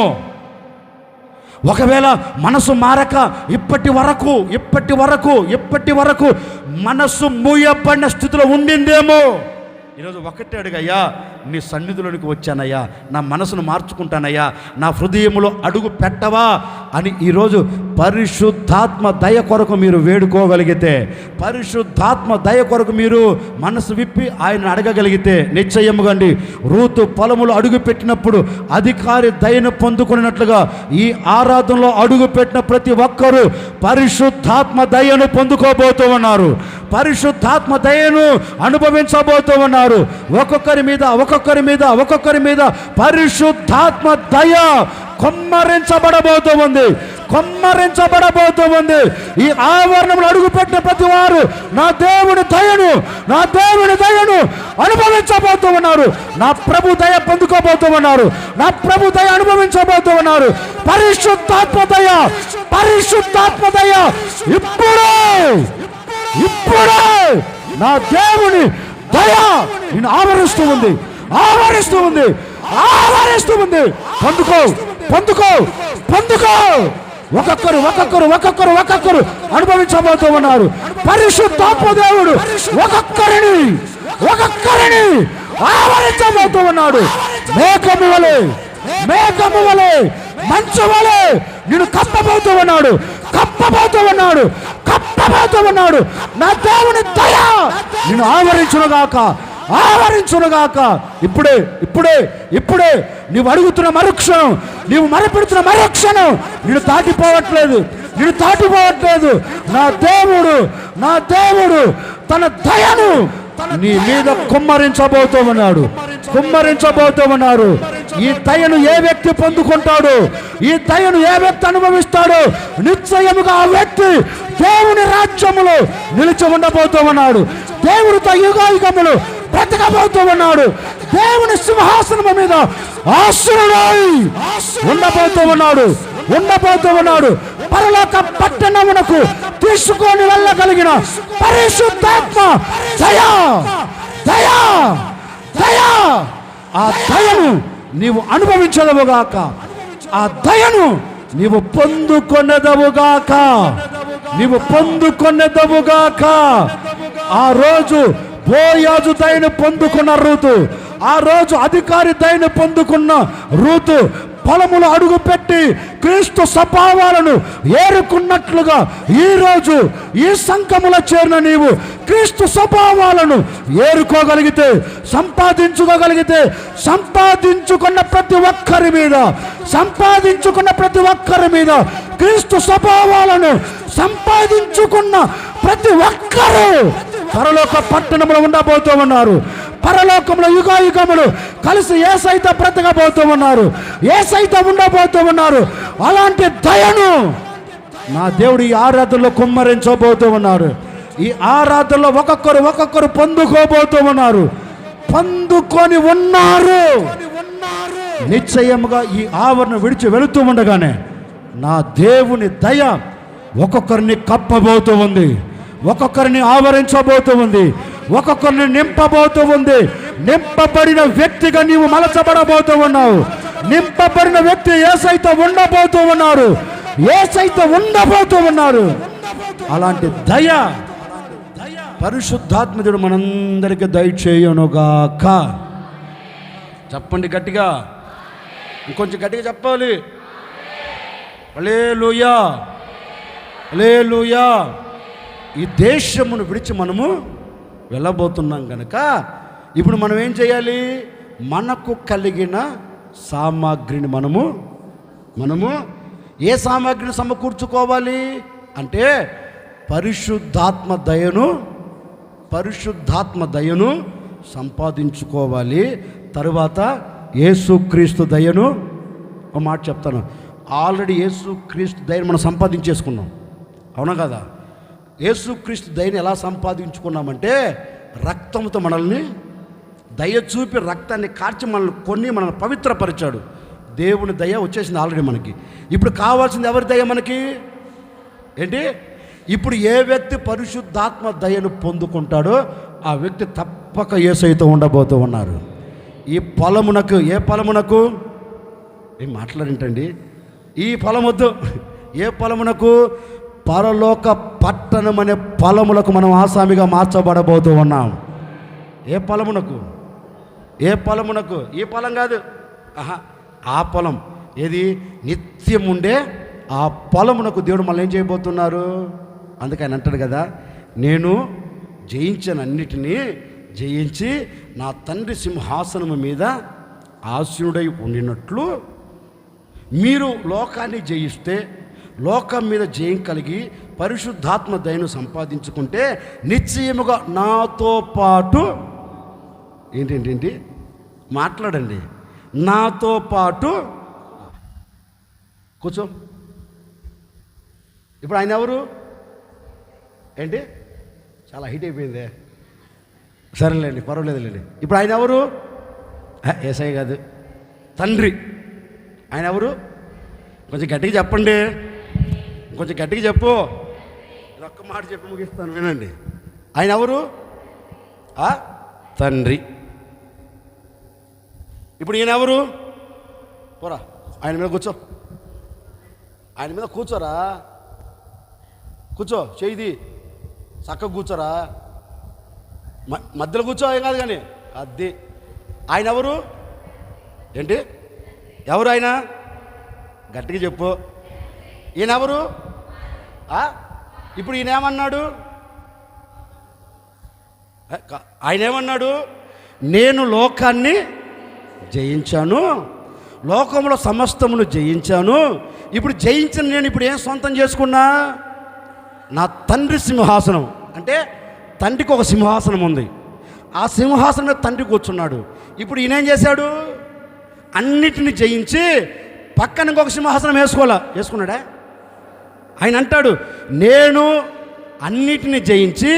ఒకవేళ మనసు మారక ఇప్పటి వరకు మనసు మూయబడిన స్థితిలో ఉండిందేమో, ఈరోజు ఒకటే అడుగయ్యా, నీ సన్నిధిలోనికి వచ్చానయ్యా, నా మనసును మార్చుకుంటానయ్యా, నా హృదయంలో అడుగు పెట్టవా అని ఈరోజు పరిశుద్ధాత్మ దయ కొరకు మీరు వేడుకోగలిగితే, పరిశుద్ధాత్మ దయ కొరకు మీరు మనసు విప్పి ఆయన అడగగలిగితే నిశ్చయముగా అండి, రూతు పొలములో అడుగు పెట్టినప్పుడు అధికారి దయను పొందుకున్నట్లుగా ఈ ఆరాధనలో అడుగు పెట్టిన ప్రతి ఒక్కరూ పరిశుద్ధాత్మ దయను పొందుకోబోతూ ఉన్నారు, పరిశుద్ధాత్మ దయను అనుభవించబోతూ ఉన్నారు. ఒక్కొక్కరి మీద పరిశుద్ధాత్మ దయ కొమ్మరించబడబోతూ ఉంది. ఈ ఆవరణంలో అడుగుపెట్టిన ప్రతి వారు నా దేవుని దయను అనుభవించబోతూ ఉన్నారు, నా ప్రభు దయ పొందుకోబోతూ ఉన్నారు, నా ప్రభు దయ అనుభవించబోతూ ఉన్నారు. పరిశుద్ధాత్మ దయ ఇప్పుడే నా దేవుని దయ నిన్ను ఆవరిస్తూ ఉంది. పొందుకో. ఒక్కొక్కరు అనుభవించబోతూ ఉన్నారు. పరిశుద్ధాత్మ దేవుడు ఒక్కొక్కరిని ఆవరించబోతూ ఉన్నాడు. మేఘము వలె మంచు వలె నిన్ను కప్పబోతూ ఉన్నాడు. నా దేవుని దయ నిన్ను ఆవరించునుగాక. ఇప్పుడే నీవు అడుగుతున్న మరుక్షణం, నీవు మరపెడుతున్న మరుక్షణం నిన్ను దాటిపోవట్లేదు. నా దేవుడు తన దయను నీ మీద కుమ్మరించబోతూ ఉన్నాడు. ఈ దయను ఏ వ్యక్తి పొందుకుంటాడు, ఈ దయను ఏ వ్యక్తి అనుభవిస్తాడో నిశ్చయముగా ఆ వ్యక్తి దేవుని రాజ్యములో నిలిచి ఉండబోతూ ఉన్నాడు. దేవుడితో యుగాయుగములు బ్రతకబోతూ ఉన్నాడు. దేవుని సింహాసనము మీద ఆశీనుడై ఉండబోతూ ఉన్నాడు. పరలోక పట్టణమునకు తీసుకొని వెళ్ళగలిగిన పరిశుద్ధాత్మ దయ ఆ దయను నీవు అనుభవించదవుగాక, ఆ దయను నీవు పొందుకొనేదవుగాక. ఆ రోజు బోయాజు దయను పొందుకున్న రూతు, ఆ రోజు అధికారి దయను పొందుకున్న రూతు పొలములు అడుగుపెట్టి క్రీస్తు స్వభావాలను ఏరుకున్నట్లుగా ఈరోజు ఈ సంఘములో చేరిన నీవు క్రీస్తు స్వభావాలను ఏరుకోగలిగితే, సంపాదించుకున్న ప్రతి ఒక్కరి మీద క్రీస్తు స్వభావాలను సంపాదించుకున్న ప్రతి ఒక్కరూ పరలోక పట్టణంలో ఉండబోతూ ఉన్నారు. పరలోకంలో యుగాయుగములు కలిసి యేసయ్యతో బ్రతకబోతూ ఉన్నారు, యేసయ్యతో ఉండబోతూ ఉన్నారు. అలాంటి దయను నా దేవుడు ఈ ఆరాధనలో కుమ్మరించబోతూ ఉన్నారు. ఈ ఆరాధనలో ఒక్కొక్కరు పొందుకోబోతూ ఉన్నారు, పొందుకొని ఉన్నారు. నిశ్చయముగా ఈ ఆవరణ విడిచి వెళుతూ ఉండగానే నా దేవుని దయ ఒక్కొక్కరిని కప్పబోతూ ఉంది, ఒక్కొక్కరిని ఆవరించబోతూ ఉంది, ఒక్కొక్కరిని నింపబోతూ ఉంది. నింపబడిన వ్యక్తిగా నీవు మలచబడబోతూ ఉన్నావు. నింపబడిన వ్యక్తి యేసయ్యతో ఉండబోతూ ఉన్నారు. అలాంటి దయ పరిశుద్ధాత్మజుడు మనందరికీ దయచేయునుగాక. చెప్పండి గట్టిగా, ఇంకొంచెం గట్టిగా చెప్పాలి. హల్లెలూయా. ఈ దేశమును విడిచి మనము వెళ్ళబోతున్నాం కనుక ఇప్పుడు మనం ఏం చేయాలి? మనకు కలిగిన సామాగ్రిని మనము ఏ సామాగ్రిని సమకూర్చుకోవాలి అంటే పరిశుద్ధాత్మ దయను సంపాదించుకోవాలి. తరువాత యేసుక్రీస్తు దయను, ఒక మాట చెప్తాను, ఆల్రెడీ యేసుక్రీస్తు దయను మనం సంపాదించేసుకున్నాం, అవునా కదా? యేసుక్రీస్తు దయను ఎలా సంపాదించుకున్నామంటే రక్తంతో మనల్ని దయ చూపి రక్తాన్ని కార్చి మనల్ని పవిత్రపరిచాడు. దేవుని దయ వచ్చేసింది ఆల్రెడీ మనకి. ఇప్పుడు కావాల్సింది ఎవరి దయ మనకి? ఏంటి? ఇప్పుడు ఏ వ్యక్తి పరిశుద్ధాత్మ దయను పొందుకుంటాడో ఆ వ్యక్తి తప్పక యేసయ్యతో ఉండబోతూ ఉన్నారు. ఈ పొలమునకు, ఏ పొలమునకు ఏం మాట్లాడేంటండి? ఈ పొలమొద్దు, ఏ పొలమునకు? పరలోక పట్టణం అనే పొలములకు మనం ఆసామిగా మార్చబడబోతూ ఉన్నాం. ఏ పొలమునకు? ఏ పొలమునకు? ఈ పొలం కాదు, ఆ పొలం ఏది? నిత్యం ఉండే ఆ పొలమునకు దేవుడు మళ్ళీ ఏం చేయబోతున్నారు? అందుకే ఆయన అంటాడు కదా, నేను జయించిన అన్నిటినీ జయించి నా తండ్రి సింహాసనము మీద ఆసీనుడై ఉండినట్లు మీరు లోకాన్ని జయిస్తే, లోకం మీద జయం కలిగి పరిశుద్ధాత్మ దయను సంపాదించుకుంటే నిశ్చయముగా నాతో పాటు ఏంటి మాట్లాడండి, నాతో పాటు కూర్చో. ఇప్పుడు ఆయన ఎవరు? ఏంటి? చాలా హైట్ అయిపోయిందే, సరేలేండి, పర్వాలేదులేండి. ఇప్పుడు ఆయన ఎవరు? యేసయ్య కాదు, తండ్రి. ఆయన ఎవరు? కొంచెం గట్టిగా చెప్పండి, కొంచెం గట్టిగా చెప్పు. ఒక్క మాట చెప్పి ముగిస్తాను, వినండి. ఆయన ఎవరు? తండ్రి. ఇప్పుడు ఈయన ఎవరు? పోరా, ఆయన మీద కూర్చో, ఆయన మీద కూర్చోరా, కూర్చో, చేయిది చక్కగా కూర్చోరా, మధ్యలో కూర్చో, ఏం కాదు కానీ అది. ఆయన ఎవరు? ఏంటి? ఎవరు ఆయన? గట్టిగా చెప్పు. ఈయన ఎవరు? ఇప్పుడు ఈయన ఏమన్నాడు? ఆయన ఏమన్నాడు? నేను లోకాన్ని జయించాను, లోకంలో సమస్తమును జయించాను. ఇప్పుడు జయించిన నేను ఇప్పుడు ఏం సొంతం చేసుకున్నా? నా తండ్రి సింహాసనం. అంటే తండ్రికి ఒక సింహాసనం ఉంది, ఆ సింహాసనం మీద తండ్రి కూర్చున్నాడు. ఇప్పుడు ఈయన ఏం చేశాడు? అన్నిటిని జయించి పక్కన ఇంకొక సింహాసనం వేసుకున్నాడా? ఆయన అంటాడు, నేను అన్నిటిని జయించి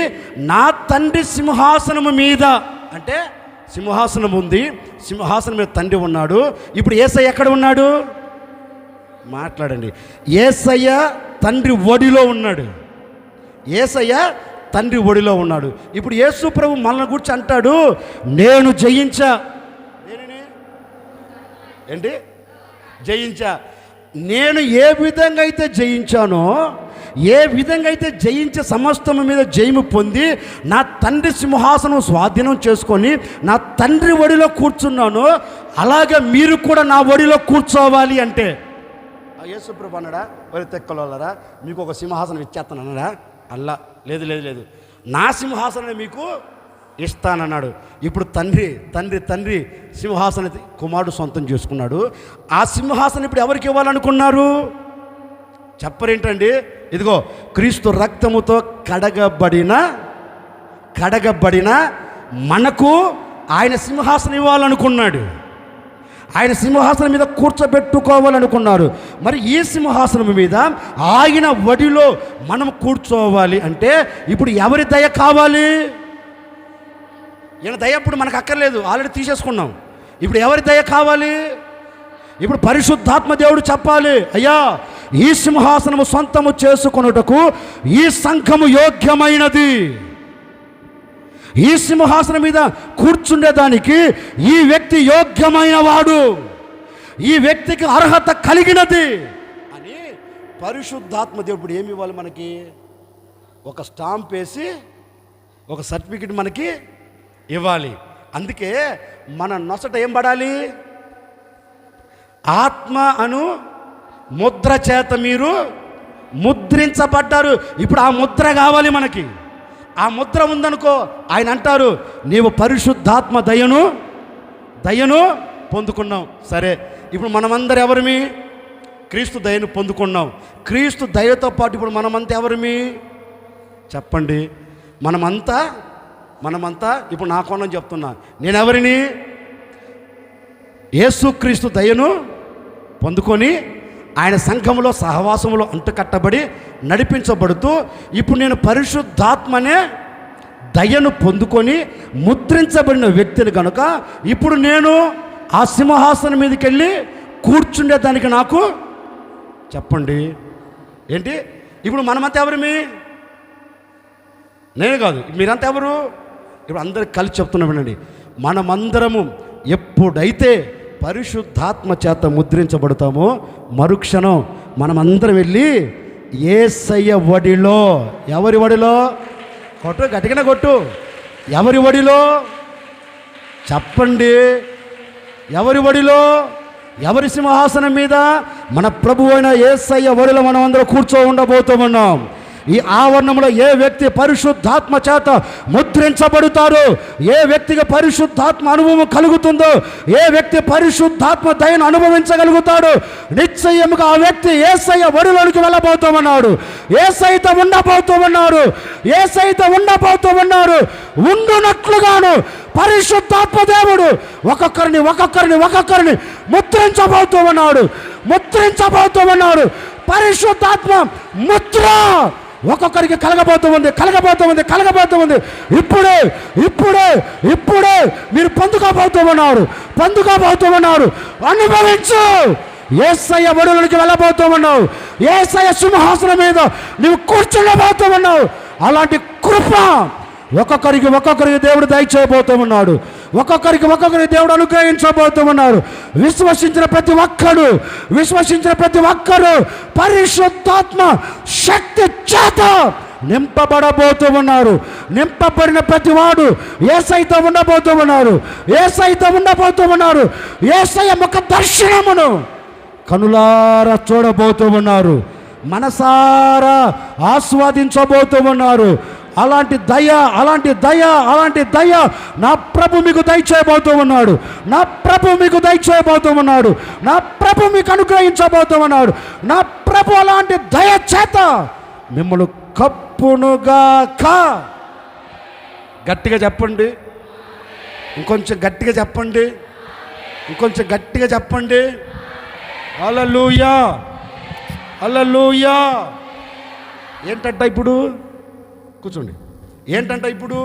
నా తండ్రి సింహాసనము మీద, అంటే సింహాసనం ఉంది, సింహాసనం మీద తండ్రి ఉన్నాడు. ఇప్పుడు యేసయ్య ఎక్కడ ఉన్నాడు? మాట్లాడండి. యేసయ్య తండ్రి ఒడిలో ఉన్నాడు, యేసయ్య తండ్రి ఒడిలో ఉన్నాడు. ఇప్పుడు యేసు ప్రభు మనల్ని గురించి అంటాడు, నేను జయించా. ఏంటి? జయించా. నేను ఏ విధంగా అయితే జయించానో, ఏ విధంగా అయితే జయించే సమస్తము మీద జయము పొంది నా తండ్రి సింహాసనం స్వాధీనం చేసుకొని నా తండ్రి ఒడిలో కూర్చున్నాను, అలాగే మీరు కూడా నా ఒడిలో కూర్చోవాలి. అంటే యేసు ప్రభు అన్నాడా, మరి తెక్కలోలరా మీకు ఒక సింహాసనం ఇచ్చేస్తాను అన్నాడా? అల్లా, లేదు లేదు లేదు, నా సింహాసనం మీకు ఇస్తానన్నాడు. ఇప్పుడు తండ్రి సింహాసన కుమారుడు సొంతం చేసుకున్నాడు. ఆ సింహాసనం ఇప్పుడు ఎవరికి ఇవ్వాలనుకున్నారు? చెప్పరేంటండి? ఇదిగో క్రీస్తు రక్తముతో కడగబడిన మనకు ఆయన సింహాసనం ఇవ్వాలనుకున్నాడు, ఆయన సింహాసనం మీద కూర్చోబెట్టుకోవాలనుకున్నారు. మరి ఈ సింహాసనం మీద ఆయన ఒడిలో మనం కూర్చోవాలి అంటే ఇప్పుడు ఎవరి దయ కావాలి? ఈయన దయ ఇప్పుడు మనకు అక్కర్లేదు, ఆల్రెడీ తీసేసుకున్నాం. ఇప్పుడు ఎవరి దయ కావాలి? ఇప్పుడు పరిశుద్ధాత్మ దేవుడు చెప్పాలి, అయ్యా ఈ సింహాసనము సొంతము చేసుకొనుటకు ఈ సంఘము యోగ్యమైనది, ఈ సింహాసనం మీద కూర్చుండేదానికి ఈ వ్యక్తి యోగ్యమైన వాడు, ఈ వ్యక్తికి అర్హత కలిగినది అని పరిశుద్ధాత్మ దేవుడు ఏమి ఇవ్వాలి మనకి? ఒక స్టాంప్ వేసి ఒక సర్టిఫికెట్ మనకి ఇవ్వాలి. అందుకే మన నొసట ఏం పడాలి? ఆత్మ అను ముద్ర చేత మీరు ముద్రించబడ్డారు. ఇప్పుడు ఆ ముద్ర కావాలి మనకి. ఆ ముద్ర ఉందనుకో, ఆయన అంటారు నీవు పరిశుద్ధాత్మ దయను పొందుకున్నావు. సరే, ఇప్పుడు మనమందరం ఎవరిమి? క్రీస్తు దయను పొందుకున్నాం. క్రీస్తు దయతో పాటు ఇప్పుడు మనమంతా ఎవరిమి చెప్పండి? మనమంతా ఇప్పుడు నా కోణం చెప్తున్నా, నేను ఎవరిని? యేసుక్రీస్తు దయను పొందుకొని ఆయన సంఘములో సహవాసములో అంటుకట్టబడి నడిపించబడుతూ ఇప్పుడు నేను పరిశుద్ధాత్మనే దయను పొందుకొని ముద్రించబడిన వ్యక్తిని కనుక ఇప్పుడు నేను ఆ సింహాసనం మీదకి వెళ్ళి కూర్చుండేదానికి నాకు చెప్పండి ఏంటి? ఇప్పుడు మనమంతా ఎవరిమి? నేను కాదు, మీరంతా ఎవరు? ఇప్పుడు అందరికి కలిసి చెప్తున్నా వినండి. మనమందరము ఎప్పుడైతే పరిశుద్ధాత్మ చేత ముద్రించబడతామో మరుక్షణం మనమందరం వెళ్ళి యేసయ్య ఒడిలో, ఎవరి ఒడిలో? కొట్టు, గట్టిగానే కొట్టు. ఎవరి ఒడిలో చెప్పండి? ఎవరి ఒడిలో? ఎవరి సింహాసనం మీద? మన ప్రభువు అయిన యేసయ్య ఒడిలో మనం అందరం ఉండబోతున్నాం. ఈ ఆవరణంలో ఏ వ్యక్తి పరిశుద్ధాత్మ చేత ముద్రించబడతారో, ఏ వ్యక్తికి పరిశుద్ధాత్మ అనుభవం కలుగుతుందో, ఏ వ్యక్తి పరిశుద్ధాత్మ దయను అనుభవించగలుగుతాడు, నిశ్చయముగా ఆ వ్యక్తి యేసయ్య ఒడిలోనికి వెళ్ళబోతామన్నాడు. యేసయ్యతో ఉండబోతామన్నారు. ఉండునట్లుగాను పరిశుద్ధాత్మ దేవుడు ఒక్కొక్కరిని ముద్రించబోతామన్నాడు. పరిశుద్ధాత్మ ముద్ర ఒక్కొక్కరికి కలగబోతుంది. ఇప్పుడే మీరు పొందుకోబోతున్నారు. అనుభవించు. యేసయ్య ఒడిలోనికి వెళ్ళబోతున్నావు. యేసయ్య సింహాసనం మీద నువ్వు కూర్చుండబోతున్నావు. అలాంటి కృప ఒక్కొక్కరికి దేవుడు దయచేయబోతున్నాడు. ఒక్కొక్కరికి దేవుడు అనుగ్రహించబోతున్నాడు. విశ్వసించిన ప్రతి ఒక్కరు పరిశుద్ధాత్మ శక్తి చేత నింపబడబోతున్నారు. నింపబడిన ప్రతి వాడు యేసయ్యతో ఉండబోతున్నారు. యేసయ్య ముఖ దర్శనమును కనులారా చూడబోతున్నారు. మనసారా ఆస్వాదించబోతున్నారు. అలాంటి దయ నా ప్రభు మీకు దయచేయబోతున్నాడు. నా ప్రభు మీకు అనుగ్రహించబోతున్నాడు. నా ప్రభు అలాంటి దయ చేత మిమ్మల్ని కప్పునుగాక. గట్టిగా చెప్పండి. ఇంకొంచెం గట్టిగా చెప్పండి. హల్లెలూయా. ఏంటంట ఇప్పుడు? కూర్చోండి. ఏంటంట ఇప్పుడు?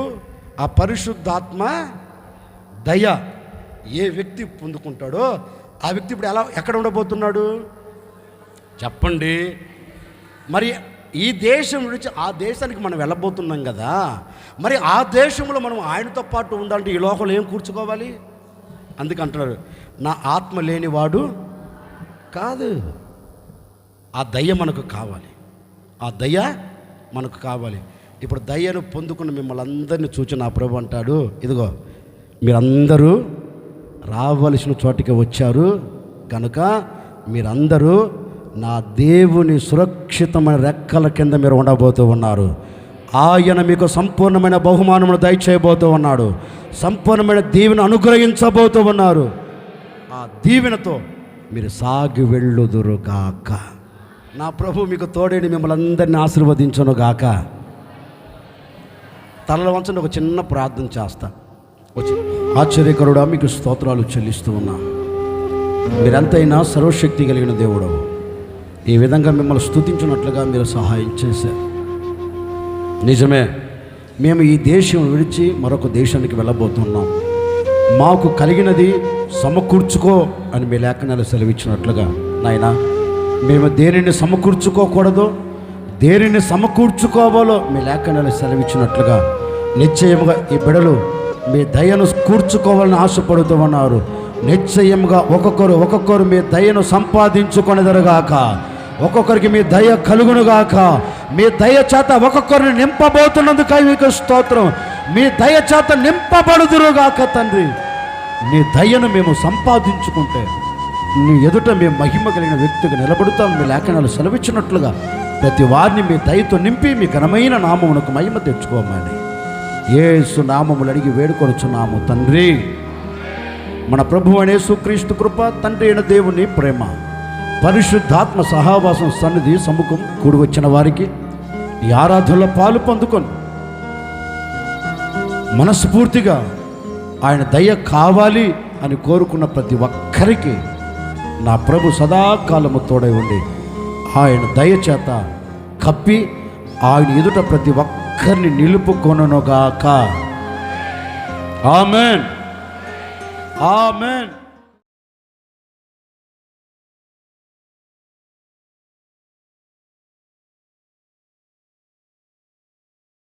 ఆ పరిశుద్ధాత్మ దయ ఏ వ్యక్తి పొందుకుంటాడో ఆ వ్యక్తి ఇప్పుడు ఎక్కడ ఉండబోతున్నాడు చెప్పండి? మరి ఈ దేశం నుంచి ఆ దేశానికి మనం వెళ్ళబోతున్నాం కదా, మరి ఆ దేశంలో మనం ఆయనతో పాటు ఉండాలంటే ఈ లోకంలో ఏం కూర్చుకోవాలి? అందుకంటున్నారు నా ఆత్మ లేనివాడు కాదు. ఆ దయ మనకు కావాలి. ఇప్పుడు దయను పొందుకున్న మిమ్మల్ని అందరినీ చూచి నా ప్రభు అంటాడు, ఇదిగో మీరందరూ రావలసిన చోటికి వచ్చారు కనుక మీరందరూ నా దేవుని సురక్షితమైన రెక్కల కింద మీరు ఉండబోతూ ఉన్నారు. ఆయన మీకు సంపూర్ణమైన బహుమానమును దయచేయబోతూ ఉన్నాడు. సంపూర్ణమైన దీవెన అనుగ్రహించబోతూ ఉన్నారు. ఆ దీవెనతో మీరు సాగి వెళ్ళుదురుగాక. నా ప్రభు మీకు తోడేని మిమ్మల్ని అందరినీ ఆశీర్వదించునుగాక. తలలో వంచండి, ఒక చిన్న ప్రార్థన చేస్తా. ఆశ్చర్యకరుడా మీకు స్తోత్రాలు చెల్లిస్తూ ఉన్నా. మీరంతైనా సర్వశక్తి కలిగిన దేవుడు. ఈ విధంగా మిమ్మల్ని స్తుతించినట్లుగా మీరు సహాయం చేశారు. నిజమే, మేము ఈ దేశం విడిచి మరొక దేశానికి వెళ్ళబోతున్నాం. మాకు కలిగినది సమకూర్చుకో అని మీ లేఖనాలు సెలవిచ్చినట్లుగా నాయనా, మేము దేనిని సమకూర్చుకోకూడదో దేనిని సమకూర్చుకోవాలో మీ లేఖనాలు సెలవిచ్చినట్లుగా నిశ్చయముగా ఈ బిడలు మీ దయను కూర్చుకోవాలని ఆశపడుతూ ఉన్నారు. నిశ్చయముగా ఒక్కొక్కరు మీ దయను సంపాదించుకొనెదరుగాక. ఒక్కొక్కరికి మీ దయ కలుగునుగాక. మీ దయ చేత ఒక్కొక్కరిని నింపబోతున్నందుకై మీకు స్తోత్రం. మీ దయ చేత నింపబడుదురుగాక తండ్రి. నీ దయను మేము సంపాదించుకుంటే నీ ఎదుట మేము మహిమ కలిగిన వ్యక్తిగా నిలబడుతాం. మీ లేఖనాలు సెలవిచ్చినట్లుగా ప్రతి వారిని మీ దయతో నింపి మీ ఘనమైన నామమునకు మహిమ తెచ్చుకోమని యేసు నామములు అడిగి వేడుకొనుచున్నాము తండ్రి. మన ప్రభువు అనే యేసుక్రీస్తు కృప, తండ్రి అయిన దేవుని ప్రేమ, పరిశుద్ధాత్మ సహవాసం సన్నిధి సముఖం కూడి వచ్చిన వారికి ఈ ఆరాధనలో పాలు పొందుకొని మనస్ఫూర్తిగా ఆయన దయ కావాలి అని కోరుకున్న ప్రతి ఒక్కరికి నా ప్రభు సదాకాలము తోడై ఉండి ఆయన దయ చేత కప్పి ఆయన ఎదుట ప్రతి ఒక్కరిని నిలుపుకొనుగాక. Amen, amen.